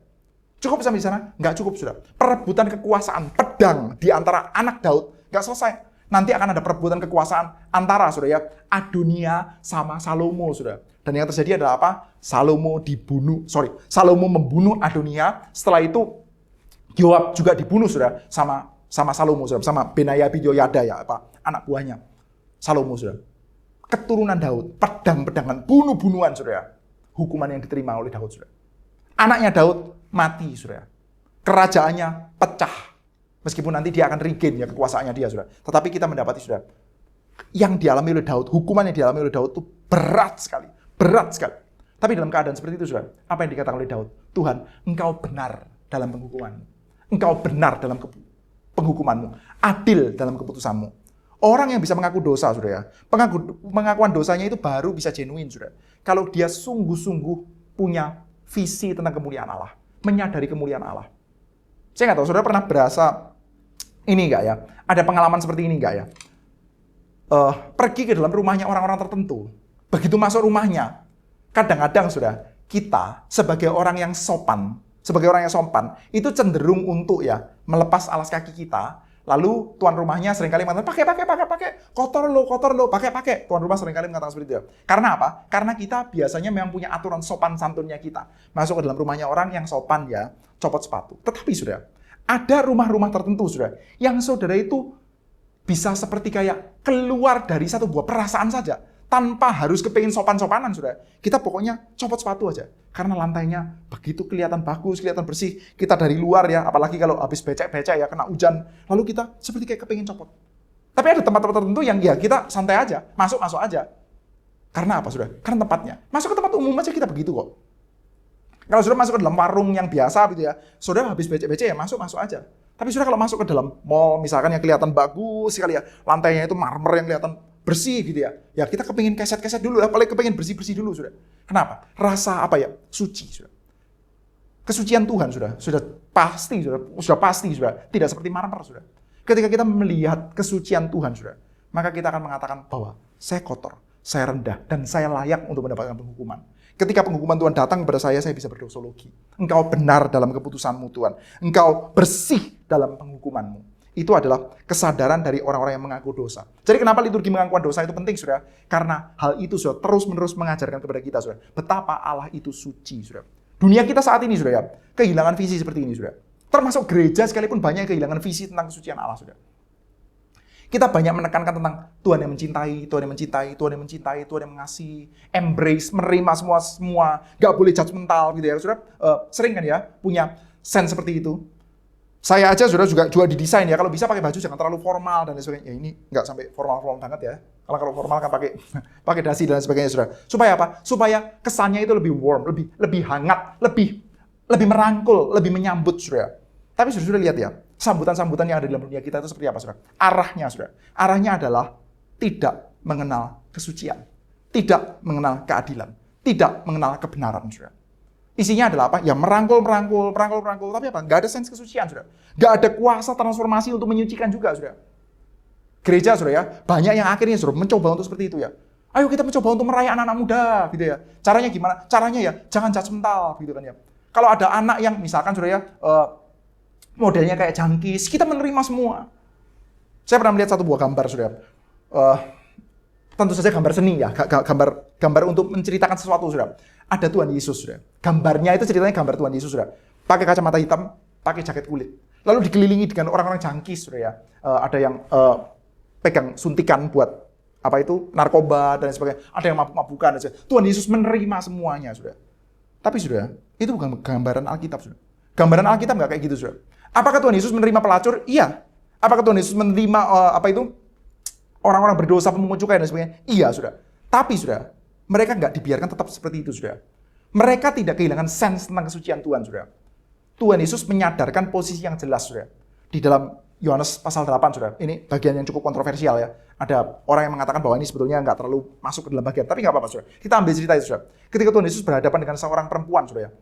Cukup sampai di sana? Nggak cukup, saudara. Perebutan kekuasaan, pedang di antara anak Daud, nggak selesai. Nanti akan ada perebutan kekuasaan antara, saudara, ya, Adonia sama Salomo, saudara. Dan yang terjadi adalah apa? Salomo membunuh Adonia. Setelah itu Yoab juga dibunuh, saudara, sama Salomo, saudara, sama Benaya bin Yoyada, ya, anak buahnya Salomo, saudara. Keturunan Daud, pedang-pedangan, bunuh-bunuhan, saudara. Hukuman yang diterima oleh Daud, saudara. Anaknya Daud mati, saudara. Kerajaannya pecah. Meskipun nanti dia akan regain ya kekuasaannya dia, saudara. Tetapi kita mendapati, saudara, yang dialami oleh Daud, hukuman yang dialami oleh Daud itu berat sekali. Berat sekali. Tapi dalam keadaan seperti itu, saudara, apa yang dikatakan oleh Daud? Tuhan, engkau benar dalam penghukumanmu. Engkau benar dalam penghukumanmu. Adil dalam keputusanmu. Orang yang bisa mengaku dosa, saudara, pengakuan dosanya itu baru bisa genuine, saudara. Kalau dia sungguh-sungguh punya visi tentang kemuliaan Allah. Menyadari kemuliaan Allah. Saya nggak tahu, saudara pernah berasa ini nggak ya? Ada pengalaman seperti ini nggak ya? Pergi ke dalam rumahnya orang-orang tertentu. Begitu masuk rumahnya, kadang-kadang, saudara, kita sebagai orang yang sopan, itu cenderung untuk ya melepas alas kaki kita. Lalu tuan rumahnya seringkali mengatakan, pakai, kotor lo, pakai. Tuan rumah seringkali mengatakan seperti itu. Karena apa? Karena kita biasanya memang punya aturan sopan santunnya kita. Masuk ke dalam rumahnya orang yang sopan ya, copot sepatu. Tetapi, saudara, ada rumah-rumah tertentu, saudara, yang saudara itu bisa seperti kayak keluar dari satu buah perasaan saja. tanpa harus kepengen sopan-sopanan, saudara. Kita pokoknya copot sepatu aja. Karena lantainya begitu kelihatan bagus, kelihatan bersih. Kita dari luar ya, apalagi kalau habis becek-becek ya, kena hujan. Lalu kita seperti kayak kepengen copot. Tapi ada tempat-tempat tertentu yang ya kita santai aja, masuk-masuk aja. Karena apa, saudara? Karena tempatnya. Masuk ke tempat umum aja kita begitu kok. Kalau saudara masuk ke dalam warung yang biasa gitu ya, saudara habis becek-becek ya masuk-masuk aja. Tapi saudara kalau masuk ke dalam mall, misalkan yang kelihatan bagus sekali ya, lantainya itu marmer yang kelihatan bersih gitu ya. Ya kita kepingin keset-keset dulu, apalagi kepingin bersih-bersih dulu, saudara. Kenapa? Rasa apa ya? Suci, saudara. Kesucian Tuhan, sudah pasti, saudara. Tidak seperti marmer, saudara. Ketika kita melihat kesucian Tuhan, saudara, maka kita akan mengatakan bahwa saya kotor, saya rendah, dan saya layak untuk mendapatkan penghukuman. Ketika penghukuman Tuhan datang kepada saya bisa berdoksologi. Engkau benar dalam keputusanmu, Tuhan. Engkau bersih dalam penghukumanmu. Itu adalah kesadaran dari orang-orang yang mengaku dosa. Jadi kenapa liturgi pengakuan dosa itu penting, saudara? Karena hal itu, saudara, terus-menerus mengajarkan kepada kita, saudara, betapa Allah itu suci, saudara. Dunia kita saat ini, saudara, ya, kehilangan visi seperti ini, saudara. Termasuk gereja sekalipun banyak yang kehilangan visi tentang kesucian Allah, saudara. Kita banyak menekankan tentang Tuhan yang mencintai, Tuhan yang mencintai, Tuhan yang mencintai, Tuhan yang mengasihi, embrace, menerima semua, gak boleh judgmental gitu ya. Saudara sering kan ya punya sense seperti itu. Saya aja saudara juga didesain ya, kalau bisa pakai baju jangan terlalu formal dan lain sebagainya. Ya ini nggak sampai formal banget ya. Kalau formal kan pakai dasi dan sebagainya, saudara. Supaya apa? Supaya kesannya itu lebih warm, lebih hangat, lebih merangkul, lebih menyambut, saudara. Tapi sudah lihat ya, sambutan-sambutan yang ada di dalam dunia kita itu seperti apa, saudara? Arahnya, saudara. Arahnya adalah tidak mengenal kesucian, tidak mengenal keadilan, tidak mengenal kebenaran, saudara. Isinya adalah apa? Ya merangkul, tapi apa? Nggak ada sense kesucian, saudara. Nggak ada kuasa transformasi untuk menyucikan juga, saudara. Gereja, saudara ya, banyak yang akhirnya, saudara, mencoba untuk seperti itu ya. Ayo kita mencoba untuk meraih anak-anak muda, gitu ya. Caranya gimana? Caranya ya, jangan judgmental, gitu kan ya. Kalau ada anak yang, misalkan, saudara ya, modelnya kayak jangkis, kita menerima semua. Saya pernah melihat satu buah gambar, saudara. Tentu saja gambar seni ya, gambar untuk menceritakan sesuatu, saudara. Ada Tuhan Yesus, saudara. Gambarnya itu ceritanya gambar Tuhan Yesus, saudara. Pakai kacamata hitam, pakai jaket kulit. Lalu dikelilingi dengan orang-orang jangkis, saudara ya. Ada yang pegang suntikan buat apa itu narkoba dan sebagainya. Ada yang mabuk-mabukan. Tuhan Yesus menerima semuanya, saudara. Tapi, saudara, itu bukan gambaran Alkitab, saudara. Gambaran Alkitab nggak kayak gitu, saudara. Apakah Tuhan Yesus menerima pelacur? Iya. Apakah Tuhan Yesus menerima orang-orang berdosa, pemungut cukai dan sebagainya? Iya, saudara. Tapi, saudara, mereka nggak dibiarkan tetap seperti itu, saudara. Mereka tidak kehilangan sense tentang kesucian Tuhan, saudara. Tuhan Yesus menyadarkan posisi yang jelas, saudara. Di dalam Yohanes pasal 8, saudara. Ini bagian yang cukup kontroversial ya. Ada orang yang mengatakan bahwa ini sebetulnya nggak terlalu masuk ke dalam bagian. Tapi nggak apa-apa, saudara. Kita ambil cerita itu, saudara. Ketika Tuhan Yesus berhadapan dengan seorang perempuan, saudara.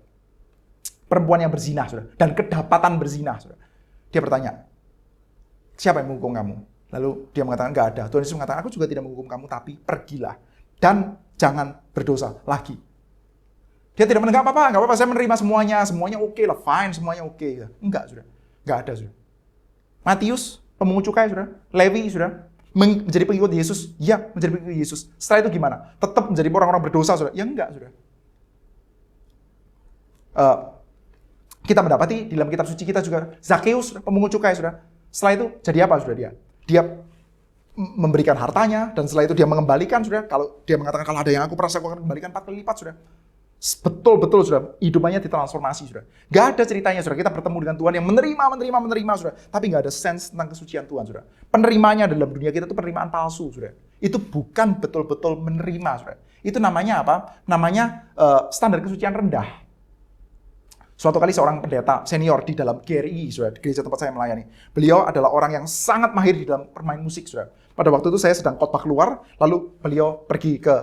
Perempuan yang berzina, saudara. Dan kedapatan berzina, saudara. Dia bertanya, siapa yang menghukum kamu? Lalu dia mengatakan, nggak ada. Tuhan Yesus mengatakan, aku juga tidak menghukum kamu, tapi pergilah. Dan jangan berdosa lagi. Dia tidak menegak apa-apa, nggak apa-apa, saya menerima semuanya oke lah, fine, semuanya oke. Enggak, saudara. Nggak ada, saudara. Matius, pemungut cukai, saudara. Lewi, saudara. Menjadi pengikut Yesus. Ya, menjadi pengikut Yesus. Setelah itu gimana? Tetap menjadi orang-orang berdosa, saudara. Ya enggak, saudara. Kita mendapati di dalam kitab suci kita juga Zakheus, pemungut cukai, saudara. Setelah itu jadi apa, saudara? Dia memberikan hartanya dan setelah itu dia mengembalikan, saudara. Kalau dia mengatakan kalau ada yang aku perasa aku akan kembalikan 4 kali lipat, saudara. Betul-betul, saudara. Hidupannya ditransformasi, saudara. Gak ada ceritanya, saudara. Kita bertemu dengan Tuhan yang menerima, saudara. Tapi gak ada sense tentang kesucian Tuhan, saudara. Penerimanya dalam dunia kita itu penerimaan palsu, saudara. Itu bukan betul-betul menerima, saudara. Itu namanya apa? Namanya standar kesucian rendah. Suatu kali seorang pendeta senior di dalam GRI, saudara, di gereja tempat saya melayani. Beliau adalah orang yang sangat mahir di dalam bermain musik, saudara. Pada waktu itu saya sedang khotbah keluar, lalu beliau pergi ke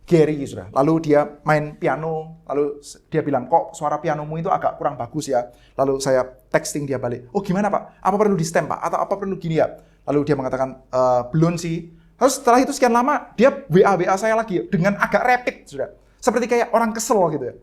GRI, saudara. Lalu dia main piano, lalu dia bilang, kok suara pianomu itu agak kurang bagus ya. Lalu saya texting dia balik, oh gimana Pak? Apa perlu di stem Pak? Atau apa perlu gini ya? Lalu dia mengatakan, belum sih. Lalu setelah itu sekian lama, dia WA saya lagi dengan agak rapid, saudara. Seperti kayak orang kesel gitu ya.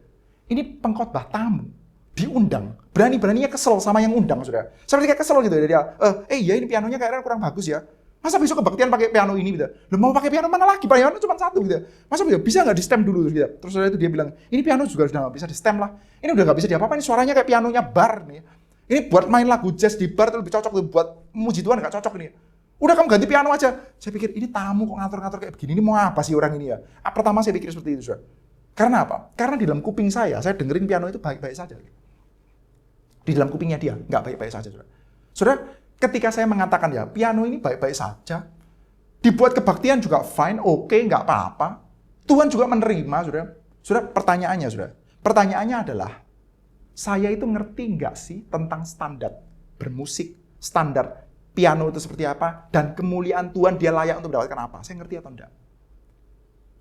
Ini pengkhotbah tamu. Diundang, berani-beraninya kesel sama yang undang, saudara. Seperti kayak kesel gitu ya dia. Iya ini pianonya kayaknya kurang bagus ya. Masa besok kebaktian pakai piano ini gitu? Lo mau pakai piano mana lagi? Piano cuma satu gitu. Masa bisa nggak di stem dulu gitu? Terus setelah itu dia bilang, ini piano juga sudah nggak bisa di stem lah. Ini udah nggak bisa diapa-apain. Suaranya kayak pianonya bar nih. Ini buat main lagu jazz di bar itu lebih cocok tuh, buat memuji Tuhan nggak cocok ini. Udah kamu ganti piano aja. Saya pikir ini tamu kok ngatur-ngatur kayak begini. Ini mau apa sih orang ini ya? Pertama saya pikir seperti itu, saudara. Karena apa? Karena di dalam kuping saya dengerin piano itu baik-baik saja. Di dalam kupingnya dia, nggak baik-baik saja, saudara. Saudara, ketika saya mengatakan ya, piano ini baik-baik saja, dibuat kebaktian juga fine, oke, nggak apa-apa. Tuhan juga menerima, saudara. Saudara, pertanyaannya, saudara. Pertanyaannya adalah, saya itu ngerti nggak sih tentang standar bermusik, standar piano itu seperti apa, dan kemuliaan Tuhan dia layak untuk mendapatkan apa? Saya ngerti atau enggak?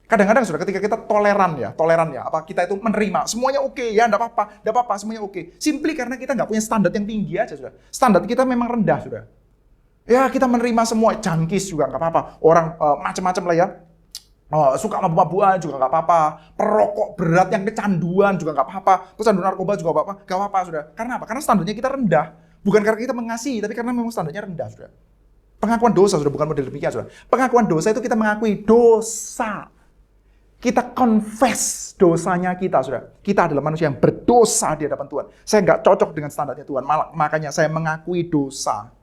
Kadang-kadang saudara, ketika kita toleran ya, apa kita itu menerima, semuanya oke, ya enggak apa-apa, semuanya oke. Simply karena kita nggak punya standar yang tinggi aja, saudara. Standar kita memang rendah, saudara. Ya, kita menerima semua, jangkis juga nggak apa-apa. Orang macam-macam lah ya. Suka mabuk-mabukan juga nggak apa-apa. Perokok berat yang kecanduan juga nggak apa-apa. Pecandu narkoba juga nggak apa-apa, saudara. Karena apa? Karena standarnya kita rendah. Bukan karena kita mengasihi, tapi karena memang standarnya rendah, saudara. Pengakuan dosa, saudara, bukan model demikian, saudara. Pengakuan dosa itu kita mengakui dosa. Kita confess dosanya kita, saudara. Kita adalah manusia yang berdosa di hadapan Tuhan. Saya nggak cocok dengan standarnya Tuhan, makanya saya mengakui dosa.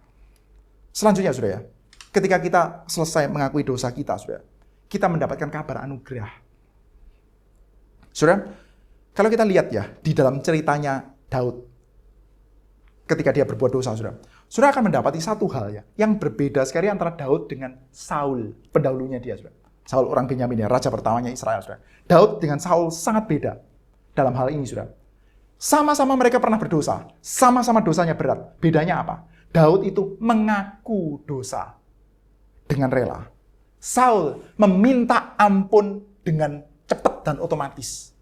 Selanjutnya, saudara, ketika kita selesai mengakui dosa kita, saudara, kita mendapatkan kabar anugerah. Saudara, kalau kita lihat ya, di dalam ceritanya Daud, ketika dia berbuat dosa, saudara akan mendapati satu hal ya, yang berbeda sekali antara Daud dengan Saul, pendahulunya dia, saudara. Saul orang Benyamin ya, raja pertamanya Israel, saudara. Daud dengan Saul sangat beda dalam hal ini, saudara. Sama-sama mereka pernah berdosa, sama-sama dosanya berat. Bedanya apa? Daud itu mengaku dosa dengan rela. Saul meminta ampun dengan cepat dan otomatis.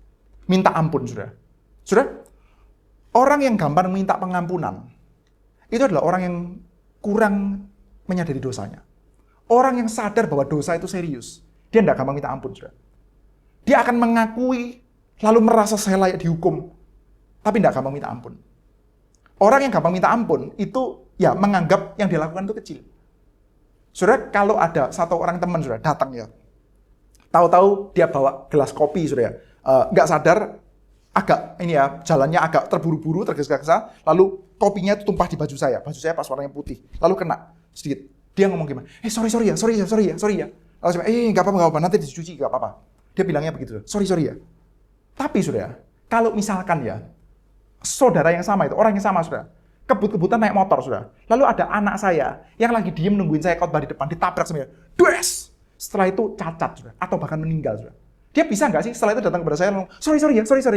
Minta ampun, saudara. Saudara, orang yang gampang minta pengampunan, itu adalah orang yang kurang menyadari dosanya. Orang yang sadar bahwa dosa itu serius, dia tidak gampang minta ampun, saudara. Dia akan mengakui, lalu merasa saya layak dihukum, tapi tidak gampang minta ampun. Orang yang gampang minta ampun, itu ya menganggap yang dilakukan itu kecil. Saudara, kalau ada satu orang teman, saudara, datang ya, tahu-tahu dia bawa gelas kopi, saudara, nggak sadar, agak ini ya, jalannya agak terburu-buru, tergesa-gesa, lalu kopinya itu tumpah di baju saya pas warnanya putih, lalu kena sedikit. Dia ngomong gimana? Sorry ya. Lalu saya, nggak apa-apa, nanti dicuci, nggak apa-apa. Dia bilangnya begitu, sorry ya. Tapi saudara, kalau misalkan ya, saudara yang sama itu, orang yang sama, saudara, kebut-kebutan naik motor, saudara. Lalu ada anak saya yang lagi diem nungguin saya khotbah di depan, ditabrak sama dia. Des! Setelah itu cacat, saudara, atau bahkan meninggal, saudara. Dia bisa nggak sih setelah itu datang kepada saya, ngomong, sorry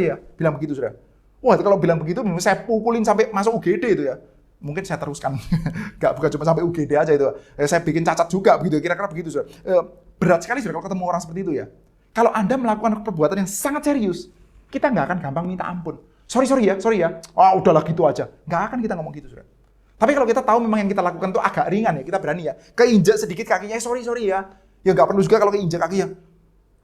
ya, bilang begitu, saudara. Wah, itu kalau bilang begitu, saya pukulin sampai masuk UGD itu ya. Mungkin saya teruskan, bukan cuma sampai UGD aja itu. Saya bikin cacat juga begitu, kira-kira begitu, saudara. Berat sekali, saudara, kalau ketemu orang seperti itu ya. Kalau Anda melakukan perbuatan yang sangat serius, kita nggak akan gampang minta ampun. Sorry ya. Udahlah gitu aja. Nggak akan kita ngomong gitu, saudara. Tapi kalau kita tahu memang yang kita lakukan itu agak ringan ya, kita berani ya. Keinjak sedikit kakinya, sorry ya. Ya nggak perlu juga kalau keinjak kaki ya.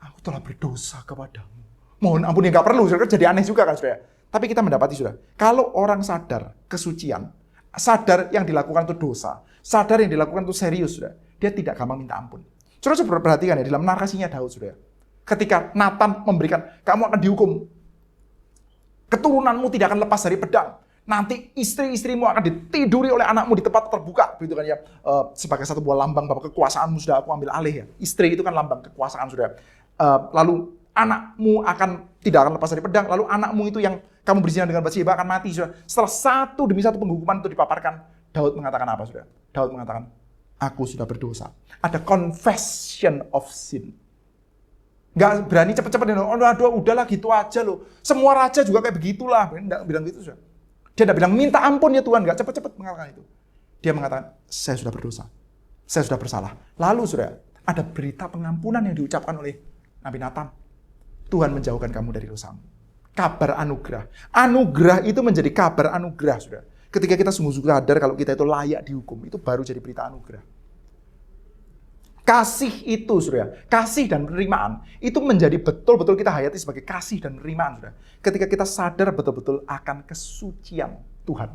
Aku telah berdosa kepadamu. Mohon ampun ya, nggak perlu, saudara, jadi aneh juga kan, saudara. Tapi kita mendapati, saudara, kalau orang sadar kesucian, sadar yang dilakukan itu dosa, sadar yang dilakukan itu serius, saudara, dia tidak gampang minta ampun. Saudara coba perhatikan ya, dalam narasinya Daud, saudara. Ketika Nathan memberikan, kamu akan dihukum. Keturunanmu tidak akan lepas dari pedang. Nanti istri-istrimu akan ditiduri oleh anakmu di tempat terbuka. Begitu kan ya, sebagai satu buah lambang bahwa kekuasaanmu sudah aku ambil alih ya. Istri itu kan lambang kekuasaan, saudara. Lalu anakmu tidak akan lepas dari pedang. Lalu anakmu itu yang kamu berzina dengan Batsyeba akan mati, saudara. Setelah satu demi satu penghukuman itu dipaparkan, Daud mengatakan apa, saudara? Daud mengatakan, aku sudah berdosa. Ada confession of sin. Nggak berani cepet-cepet, udahlah gitu aja loh. Semua raja juga kayak begitulah. Nggak bilang gitu, saudara. Dia tidak bilang, minta ampun ya Tuhan. Nggak cepet-cepet mengatakan itu. Dia mengatakan, saya sudah berdosa. Saya sudah bersalah. Lalu, saudara, ada berita pengampunan yang diucapkan oleh Nabi Nathan. Tuhan menjauhkan kamu dari dosamu. Kabar anugerah. Anugerah itu menjadi kabar anugerah, saudara. Ketika kita sungguh-sungguh sadar kalau kita itu layak dihukum, itu baru jadi berita anugerah. Kasih itu, saudara, kasih dan penerimaan, itu menjadi betul-betul kita hayati sebagai kasih dan penerimaan, saudara. Ketika kita sadar betul-betul akan kesucian Tuhan.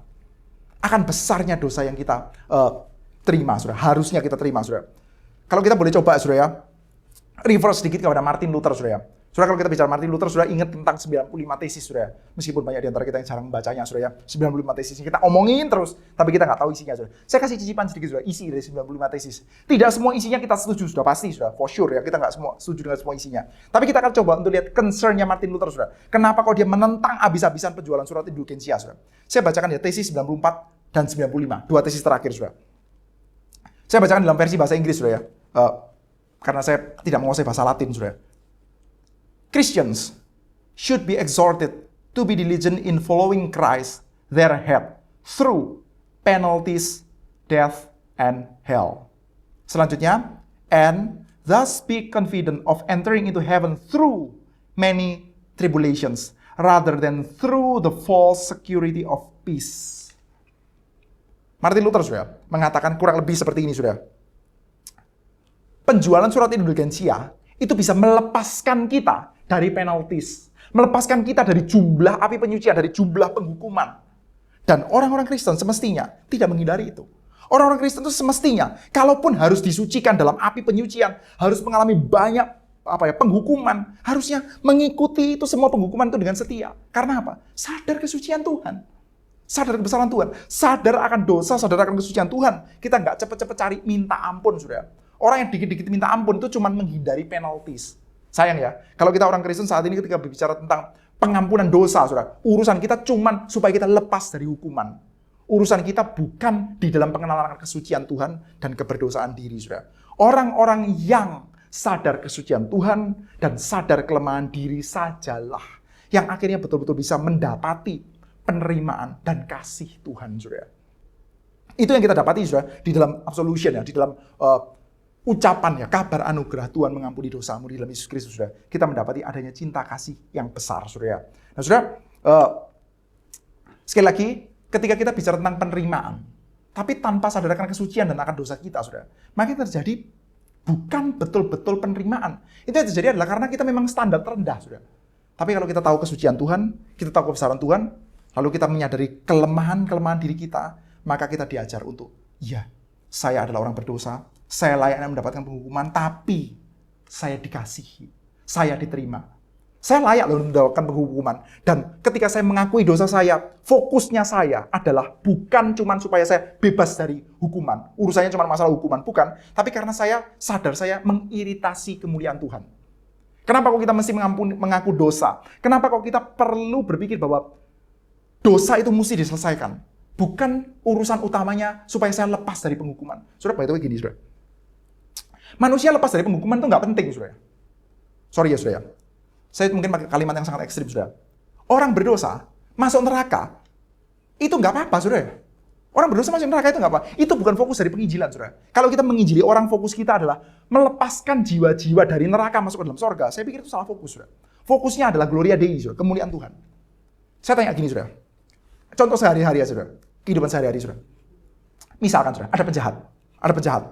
Akan besarnya dosa yang kita terima, saudara. Harusnya kita terima, saudara. Kalau kita boleh coba, saudara, reverse sedikit kepada Martin Luther, saudara. Saudara, kalau kita bicara Martin Luther, saudara ingat tentang 95 tesis, saudara. Meskipun banyak di antara kita yang jarang membacanya, saudara ya. 95 tesis kita omongin terus, tapi kita nggak tahu isinya, saudara. Saya kasih cicipan sedikit, saudara, isi dari 95 tesis. Tidak semua isinya kita setuju, sudah pasti, saudara. For sure ya, kita nggak semua setuju dengan semua isinya. Tapi kita akan coba untuk lihat concern-nya Martin Luther, saudara. Kenapa kok dia menentang habis-habisan penjualan surat indulgensia, saudara. Saya bacakan ya, tesis 94 dan 95. Dua tesis terakhir, saudara. Saya bacakan dalam versi bahasa Inggris, saudara ya. Karena saya tidak menguasai bahasa Latin, saudara. Christians should be exhorted to be diligent in following Christ, their head, through penalties, death, and hell. Selanjutnya, and thus be confident of entering into heaven through many tribulations, rather than through the false security of peace. Martin Luther, saudara, mengatakan kurang lebih seperti ini, saudara. Penjualan surat indulgensia itu bisa melepaskan kita dari penalties, melepaskan kita dari jumlah api penyucian, dari jumlah penghukuman. Dan orang-orang Kristen semestinya tidak menghindari itu. Orang-orang Kristen itu semestinya, kalaupun harus disucikan dalam api penyucian, harus mengalami banyak penghukuman, harusnya mengikuti itu semua penghukuman itu dengan setia. Karena apa? Sadar kesucian Tuhan. Sadar kebesaran Tuhan. Sadar akan dosa, sadar akan kesucian Tuhan. Kita nggak cepet-cepet cari minta ampun, saudara. Orang yang dikit-dikit minta ampun itu cuma menghindari penalties. Sayang ya, kalau kita orang Kristen saat ini ketika berbicara tentang pengampunan dosa, saudara, urusan kita cuma supaya kita lepas dari hukuman. Urusan kita bukan di dalam pengenalan kesucian Tuhan dan keberdosaan diri, saudara. Orang-orang yang sadar kesucian Tuhan dan sadar kelemahan diri sajalah yang akhirnya betul-betul bisa mendapati penerimaan dan kasih Tuhan, saudara. Itu yang kita dapati, saudara, di dalam absolution ya, di dalam ucapan ya, kabar anugerah Tuhan mengampuni dosamu di dalam Yesus Kristus, saudara. Kita mendapati adanya cinta kasih yang besar, saudara. Nah, saudara, sekali lagi, ketika kita bicara tentang penerimaan, tapi tanpa sadar akan kesucian dan akan dosa kita, saudara, maka yang terjadi bukan betul-betul penerimaan. Itu yang terjadi adalah karena kita memang standar terendah, saudara. Tapi kalau kita tahu kesucian Tuhan, kita tahu kebesaran Tuhan, lalu kita menyadari kelemahan-kelemahan diri kita, maka kita diajar untuk, iya, saya adalah orang berdosa, saya layaknya mendapatkan penghukuman, tapi saya dikasihi, saya diterima. Saya layak loh mendapatkan penghukuman. Dan ketika saya mengakui dosa saya, fokusnya saya adalah bukan cuma supaya saya bebas dari hukuman. Urusannya cuma masalah hukuman, bukan. Tapi karena saya sadar saya mengiritasi kemuliaan Tuhan. Kenapa kok kita mesti mengaku dosa? Kenapa kok kita perlu berpikir bahwa dosa itu mesti diselesaikan? Bukan urusan utamanya supaya saya lepas dari penghukuman. Saudara, by the way gini, saudara. Manusia lepas dari penghukuman itu nggak penting, saudara. Sorry ya, saudara. Saya mungkin pakai kalimat yang sangat ekstrim, saudara. Orang berdosa masuk neraka, itu nggak apa-apa, saudara. Orang berdosa masuk neraka itu nggak apa. Itu bukan fokus dari penginjilan, saudara. Kalau kita menginjili orang, fokus kita adalah melepaskan jiwa-jiwa dari neraka masuk ke dalam sorga. Saya pikir itu salah fokus, saudara. Fokusnya adalah Gloria Dei, saudara. Kemuliaan Tuhan. Saya tanya gini, saudara. Contoh sehari-hari ya, saudara. Kehidupan sehari-hari, saudara. Misalkan, saudara, ada penjahat.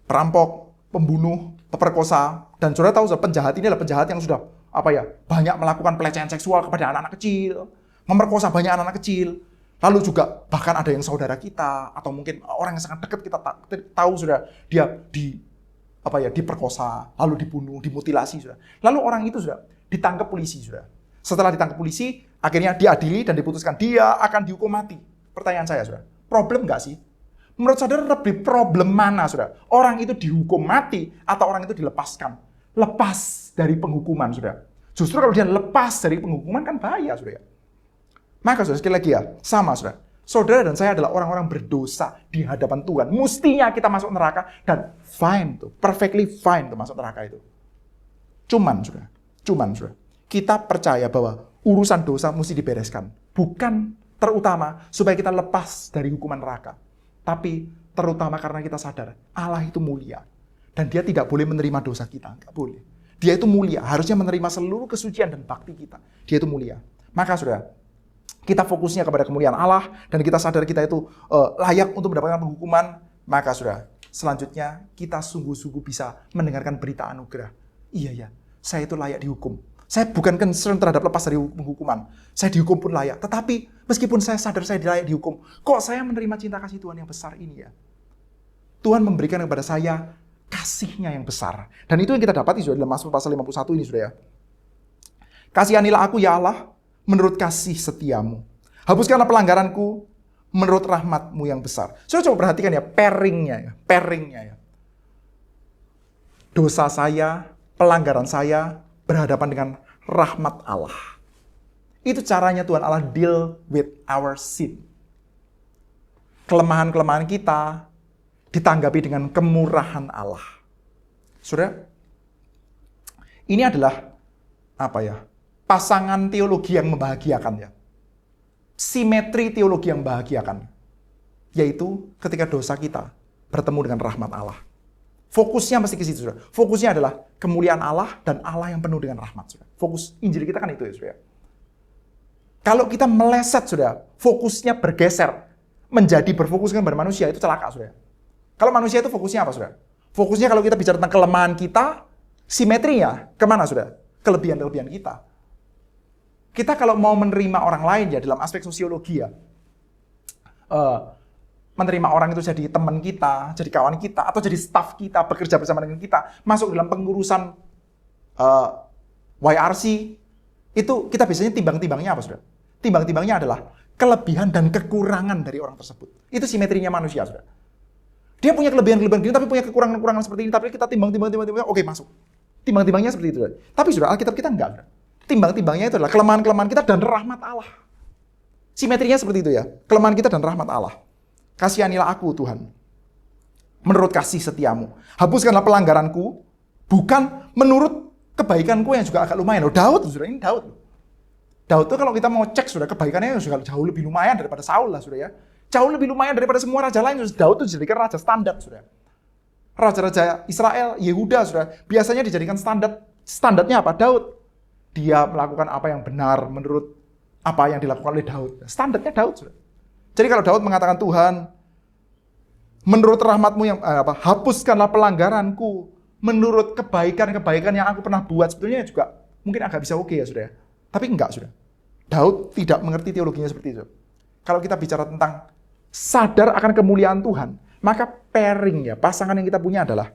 Perampok, pembunuh, pemerkosa, dan saudara tahu, saudara, penjahat ini adalah penjahat yang sudah banyak melakukan pelecehan seksual kepada anak-anak kecil, memerkosa banyak anak-anak kecil, lalu juga bahkan ada yang saudara kita atau mungkin orang yang sangat dekat kita tahu, saudara, dia diperkosa, lalu dibunuh, dimutilasi, saudara. Lalu orang itu, saudara, ditangkap polisi, saudara. Setelah ditangkap polisi, akhirnya diadili dan diputuskan dia akan dihukum mati. Pertanyaan saya, saudara, problem nggak sih? Menurut saudara lebih problem mana, saudara? Orang itu dihukum mati atau orang itu dilepaskan? Lepas dari penghukuman, saudara. Justru kalau dia lepas dari penghukuman kan bahaya, saudara. Maka saudara, sekali lagi ya, sama, saudara. Saudara dan saya adalah orang-orang berdosa di hadapan Tuhan. Mestinya kita masuk neraka dan fine tuh, perfectly fine tuh masuk neraka itu. Cuman, saudara, kita percaya bahwa urusan dosa mesti dibereskan. Bukan terutama supaya kita lepas dari hukuman neraka. Tapi terutama karena kita sadar Allah itu mulia. Dan dia tidak boleh menerima dosa kita. Nggak boleh. Dia itu mulia. Harusnya menerima seluruh kesucian dan bakti kita. Dia itu mulia. Maka saudara, kita fokusnya kepada kemuliaan Allah. Dan kita sadar kita itu layak untuk mendapatkan penghukuman. Maka saudara, selanjutnya kita sungguh-sungguh bisa mendengarkan berita anugerah. Iya ya, saya itu layak dihukum. Saya bukan concern terhadap lepas dari penghukuman. Saya dihukum pun layak. Tetapi meskipun saya sadar saya layak dihukum, kok saya menerima cinta kasih Tuhan yang besar ini ya? Tuhan memberikan kepada saya kasih-Nya yang besar. Dan itu yang kita dapati sudah dalam Mazmur pasal 51 ini, sudah ya. Kasihanilah aku ya Allah, menurut kasih setiamu. Hapuskanlah pelanggaranku, menurut rahmat-Mu yang besar. Saudara coba perhatikan ya, pairingnya ya. Dosa saya, pelanggaran saya, berhadapan dengan rahmat Allah. Itu caranya Tuhan Allah deal with our sin. Kelemahan-kelemahan kita ditanggapi dengan kemurahan Allah. Saudara, ini adalah pasangan teologi yang membahagiakan ya. Simetri teologi yang membahagiakan. Yaitu ketika dosa kita bertemu dengan rahmat Allah. Fokusnya mesti ke situ, saudara. Fokusnya adalah kemuliaan Allah dan Allah yang penuh dengan rahmat, saudara. Fokus Injil kita kan itu ya, saudara. Kalau kita meleset, saudara, fokusnya bergeser menjadi berfokuskan pada manusia, itu celaka, saudara. Kalau manusia itu fokusnya apa, saudara? Fokusnya kalau kita bicara tentang kelemahan kita, simetrinya kemana, saudara? Kelebihan-kelebihan kita. Kita kalau mau menerima orang lain ya dalam aspek sosiologi ya, menerima orang itu jadi teman kita, jadi kawan kita, atau jadi staff kita, bekerja bersama dengan kita, masuk dalam pengurusan YRC, itu kita biasanya timbang-timbangnya apa, saudara? Timbang-timbangnya adalah kelebihan dan kekurangan dari orang tersebut. Itu simetrinya manusia, saudara. Dia punya kelebihan-kelebihan gini, tapi punya kekurangan-kekurangan seperti ini, tapi kita timbang-timbang, oke masuk. Timbang-timbangnya seperti itu, saudara. Tapi saudara, Alkitab kita enggak, saudara. Timbang-timbangnya itu adalah kelemahan-kelemahan kita dan rahmat Allah. Simetrinya seperti itu ya, kelemahan kita dan rahmat Allah. Kasihanilah aku, Tuhan, menurut kasih setiamu. Hapuskanlah pelanggaranku, bukan menurut kebaikanku yang juga agak lumayan. Daud, saudara, ini Daud. Daud itu kalau kita mau cek, saudara, kebaikannya juga jauh lebih lumayan daripada Saul lah, saudara ya. Jauh lebih lumayan daripada semua raja lain. Daud itu dijadikan raja standar, saudara. Raja-raja Israel, Yehuda, saudara, biasanya dijadikan standarnya apa? Daud. Dia melakukan apa yang benar menurut apa yang dilakukan oleh Daud. Standarnya Daud, saudara. Jadi kalau Daud mengatakan, Tuhan, menurut rahmat-Mu yang hapuskanlah pelanggaranku, menurut kebaikan-kebaikan yang aku pernah buat, sebetulnya juga mungkin agak bisa oke ya, saudara. Tapi enggak, saudara. Daud tidak mengerti teologinya seperti itu. Kalau kita bicara tentang sadar akan kemuliaan Tuhan, maka pairing ya, pasangan yang kita punya adalah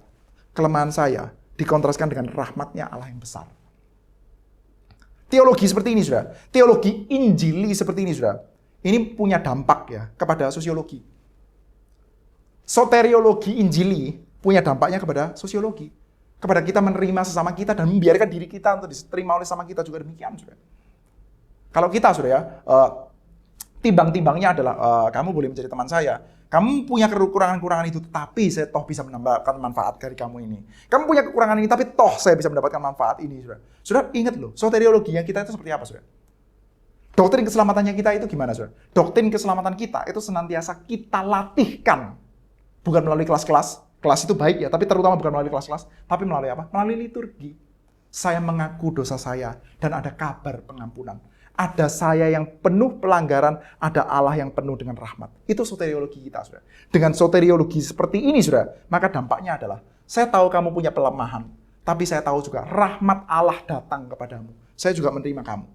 kelemahan saya dikontraskan dengan rahmatnya Allah yang besar. Teologi seperti ini, saudara. Teologi Injili seperti ini, saudara. Ini punya dampak ya kepada sosiologi. Soteriologi Injili punya dampaknya kepada sosiologi. Kepada kita menerima sesama kita dan membiarkan diri kita untuk diterima oleh sesama kita juga demikian, saudara. Kalau kita, saudara ya, timbang-timbangnya adalah kamu boleh menjadi teman saya. Kamu punya kekurangan-kekurangan itu, tapi saya toh bisa mendapatkan manfaat dari kamu ini. Kamu punya kekurangan ini, tapi toh saya bisa mendapatkan manfaat ini, saudara. Saudara, ingat loh, soteriologinya kita itu seperti apa, saudara? Doktrin keselamatannya kita itu gimana, saudara? Doktrin keselamatan kita itu senantiasa kita latihkan. Bukan melalui kelas-kelas. Kelas itu baik ya, tapi terutama bukan melalui kelas-kelas. Tapi melalui apa? Melalui liturgi. Saya mengaku dosa saya, dan ada kabar pengampunan. Ada saya yang penuh pelanggaran, ada Allah yang penuh dengan rahmat. Itu soteriologi kita, saudara. Dengan soteriologi seperti ini, saudara, maka dampaknya adalah, saya tahu kamu punya pelemahan, tapi saya tahu juga rahmat Allah datang kepadamu. Saya juga menerima kamu.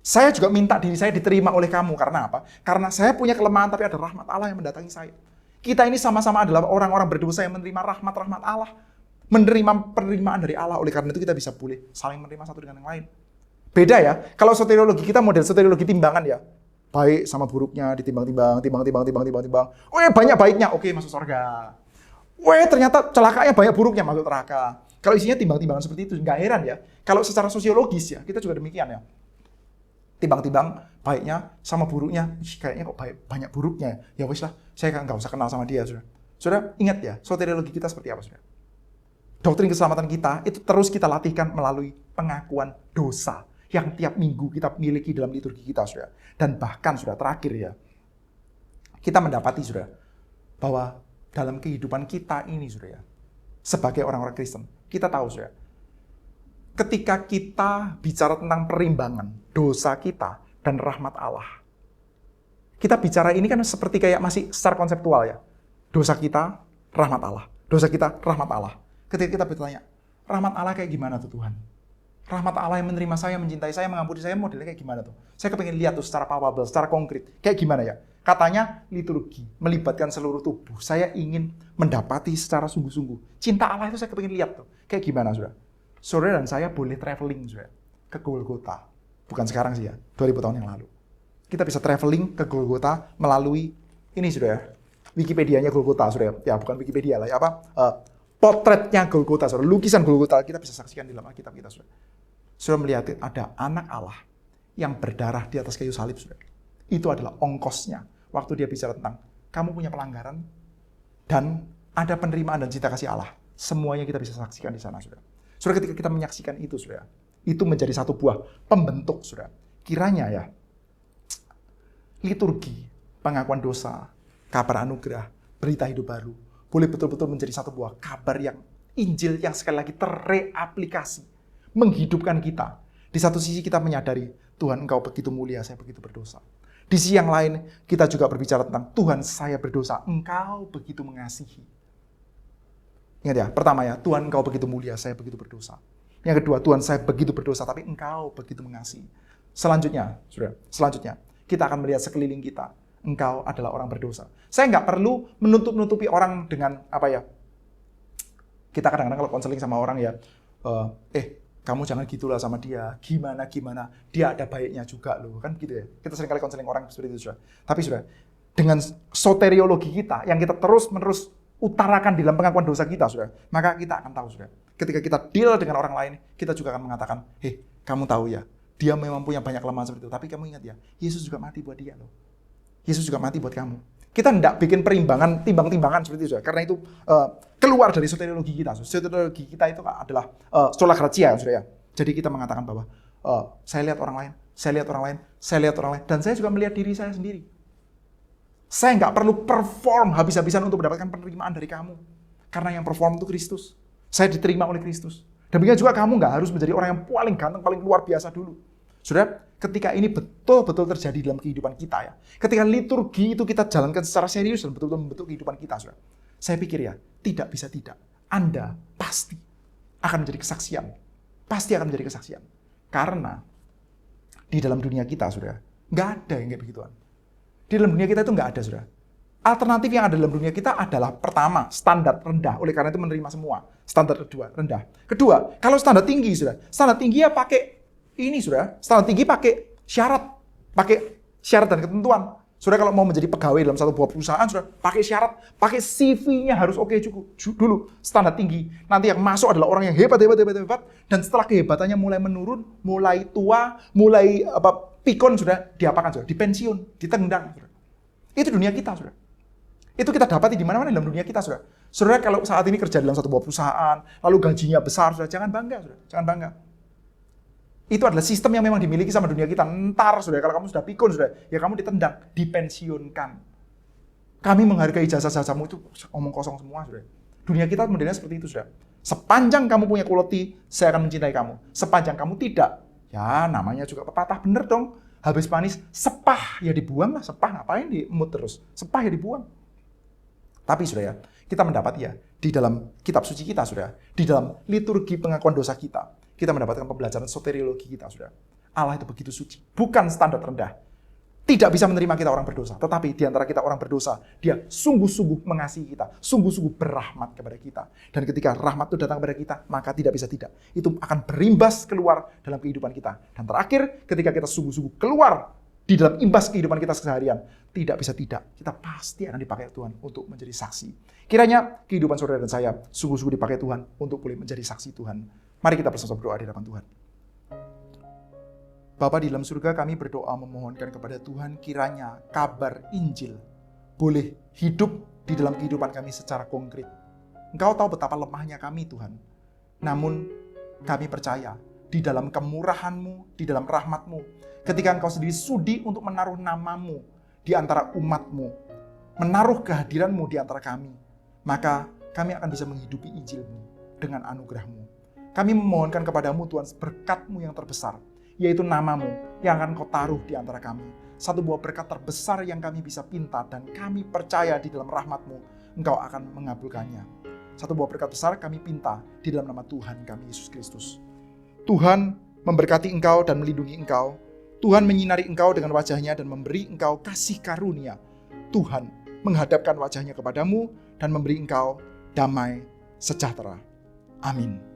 Saya juga minta diri saya diterima oleh kamu. Karena apa? Karena saya punya kelemahan, tapi ada rahmat Allah yang mendatangi saya. Kita ini sama-sama adalah orang-orang berdosa yang menerima rahmat-rahmat Allah. Menerima penerimaan dari Allah. Oleh karena itu kita bisa boleh saling menerima satu dengan yang lain. Beda ya, kalau soteriologi kita model soteriologi timbangan ya. Baik sama buruknya ditimbang-timbang, timbang. Banyak baiknya, oke masuk surga. Ternyata celakanya banyak buruknya, masuk neraka. Kalau isinya timbang-timbangan seperti itu, nggak heran ya. Kalau secara sosiologis ya, kita juga demikian ya. Timbang-timbang baiknya sama buruknya, kayaknya kok banyak buruknya. Ya wis lah, saya nggak usah kenal sama dia, saudara. Saudara, ingat ya, soteriologi kita seperti apa, saudara? Doktrin keselamatan kita itu terus kita latihkan melalui pengakuan dosa yang tiap minggu kita miliki dalam liturgi kita, saudara. Dan bahkan, saudara, terakhir ya, kita mendapati, saudara, bahwa dalam kehidupan kita ini, saudara, sebagai orang-orang Kristen, kita tahu, saudara, ketika kita bicara tentang perimbangan dosa kita dan rahmat Allah, kita bicara ini kan seperti kayak masih secara konseptual ya. Dosa kita, rahmat Allah. Dosa kita, rahmat Allah. Ketika kita bertanya, rahmat Allah kayak gimana tuh Tuhan? Rahmat Allah yang menerima saya, mencintai saya, mengampuni saya, modelnya kayak gimana tuh? Saya kepengen lihat tuh secara palpable, secara konkret. Kayak gimana ya? Katanya liturgi, melibatkan seluruh tubuh. Saya ingin mendapati secara sungguh-sungguh. Cinta Allah itu saya kepengen lihat tuh. Kayak gimana, saudara? Saudara dan saya boleh traveling, saudara. ke Golgota. Bukan sekarang sih ya, 2000 tahun yang lalu. Kita bisa traveling ke Golgota melalui ini sudah ya, Wikipedia-nya Golgota sudah ya, bukan Wikipedia lah ya, potretnya Golgota, saudara, lukisan Golgota kita bisa saksikan di dalam Alkitab kita, saudara. Saudara melihat ada anak Allah yang berdarah di atas kayu salib, saudara. Itu adalah ongkosnya. Waktu dia bicara tentang kamu punya pelanggaran dan ada penerimaan dan cinta kasih Allah. Semuanya kita bisa saksikan di sana, saudara. Saudara, ketika kita menyaksikan itu, saudara, itu menjadi satu buah pembentuk, saudara. Kiranya ya, liturgi, pengakuan dosa, kabar anugerah, berita hidup baru, boleh betul-betul menjadi satu buah kabar yang Injil yang sekali lagi terreaplikasi, menghidupkan kita. Di satu sisi kita menyadari, Tuhan Engkau begitu mulia, saya begitu berdosa. Di sisi yang lain, kita juga berbicara tentang Tuhan saya berdosa, Engkau begitu mengasihi. Ingat ya, pertama ya, Tuhan Engkau begitu mulia, saya begitu berdosa. Yang kedua, Tuhan saya begitu berdosa, tapi Engkau begitu mengasihi. Selanjutnya, kita akan melihat sekeliling kita. Engkau adalah orang berdosa. Saya nggak perlu menutup-nutupi orang dengan apa ya. Kita kadang-kadang kalau konseling sama orang ya, kamu jangan gitulah sama dia, gimana, dia ada baiknya juga loh, kan gitu ya. Kita sering kali konseling orang seperti itu, saudara. Tapi saudara, dengan soteriologi kita, yang kita terus-menerus utarakan di dalam pengakuan dosa kita, saudara, maka kita akan tahu, saudara. Ketika kita deal dengan orang lain, kita juga akan mengatakan, kamu tahu ya, dia memang punya banyak kelemahan seperti itu, tapi kamu ingat ya, Yesus juga mati buat dia loh. Yesus juga mati buat kamu. Kita tidak bikin perimbangan, timbang-timbangan seperti itu, saudara. Karena itu keluar dari soteriologi kita. Soteriologi kita itu adalah sola gratia, saudara. Jadi kita mengatakan bahwa saya lihat orang lain, dan saya juga melihat diri saya sendiri. Saya nggak perlu perform habis-habisan untuk mendapatkan penerimaan dari kamu. Karena yang perform itu Kristus. Saya diterima oleh Kristus. Demikian juga kamu nggak harus menjadi orang yang paling ganteng, paling luar biasa dulu. Saudara, ketika ini betul-betul terjadi dalam kehidupan kita ya. Ketika liturgi itu kita jalankan secara serius dan betul-betul membentuk kehidupan kita, saudara. Saya pikir ya, tidak bisa tidak. Anda pasti akan menjadi kesaksian. Pasti akan menjadi kesaksian. Karena di dalam dunia kita, saudara, nggak ada yang kayak begituan. Di dalam dunia kita itu nggak ada, saudara. Alternatif yang ada dalam dunia kita adalah pertama, standar rendah. Oleh karena itu menerima semua. Standar kedua, rendah. Kedua, kalau standar tinggi, saudara. Standar tinggi ya pakai ini, saudara. Standar tinggi pakai syarat dan ketentuan. Saudara kalau mau menjadi pegawai dalam satu buah perusahaan, saudara pakai syarat, pakai CV-nya harus oke cukup dulu standar tinggi. Nanti yang masuk adalah orang yang hebat, dan setelah kehebatannya mulai menurun, mulai tua, mulai pikun, saudara, diapakan, saudara? Dipensiun, ditendang, saudara. Itu dunia kita, saudara. Itu kita dapati di mana-mana dalam dunia kita, saudara. Saudara kalau saat ini kerja dalam satu buah perusahaan, lalu gajinya besar, saudara, jangan bangga, saudara. Jangan bangga. Itu adalah sistem yang memang dimiliki sama dunia kita. Ntar, saudara, kalau kamu sudah pikun, saudara, ya kamu ditendang, dipensiunkan. Kami menghargai jasa-jasamu itu omong kosong semua, saudara. Dunia kita modelnya seperti itu, saudara. Sepanjang kamu punya quality, saya akan mencintai kamu. Sepanjang kamu tidak, ya namanya juga pepatah, bener dong. Habis panis, sepah ya dibuang lah. Sepah ngapain diemut terus? Sepah ya dibuang. Tapi saudara, kita mendapat ya di dalam kitab suci kita, saudara, di dalam liturgi pengakuan dosa kita mendapatkan pembelajaran soteriologi kita, saudara. Allah itu begitu suci, bukan standar rendah. Tidak bisa menerima kita orang berdosa, tetapi di antara kita orang berdosa, dia sungguh-sungguh mengasihi kita, sungguh-sungguh berrahmat kepada kita. Dan ketika rahmat itu datang kepada kita, maka tidak bisa tidak. Itu akan berimbas keluar dalam kehidupan kita. Dan terakhir, ketika kita sungguh-sungguh keluar di dalam imbas kehidupan kita seharian, tidak bisa tidak. Kita pasti akan dipakai Tuhan untuk menjadi saksi. Kiranya kehidupan saudara dan saya sungguh-sungguh dipakai Tuhan untuk boleh menjadi saksi Tuhan. Mari kita bersama berdoa di hadapan Tuhan. Bapa di dalam surga, kami berdoa memohonkan kepada Tuhan kiranya kabar Injil boleh hidup di dalam kehidupan kami secara konkret. Engkau tahu betapa lemahnya kami, Tuhan. Namun kami percaya di dalam kemurahan-Mu, di dalam rahmat-Mu, ketika Engkau sendiri sudi untuk menaruh nama-Mu di antara umat-Mu, menaruh kehadiran-Mu di antara kami, maka kami akan bisa menghidupi Injil-Mu dengan anugerah-Mu. Kami memohonkan kepadamu Tuhan berkat-Mu yang terbesar, yaitu nama-Mu yang akan Kau taruh di antara kami. Satu buah berkat terbesar yang kami bisa pinta dan kami percaya di dalam rahmat-Mu, Engkau akan mengabulkannya. Satu buah berkat besar kami pinta di dalam nama Tuhan kami Yesus Kristus. Tuhan memberkati engkau dan melindungi engkau. Tuhan menyinari engkau dengan wajahnya dan memberi engkau kasih karunia. Tuhan menghadapkan wajahnya kepadamu dan memberi engkau damai sejahtera. Amin.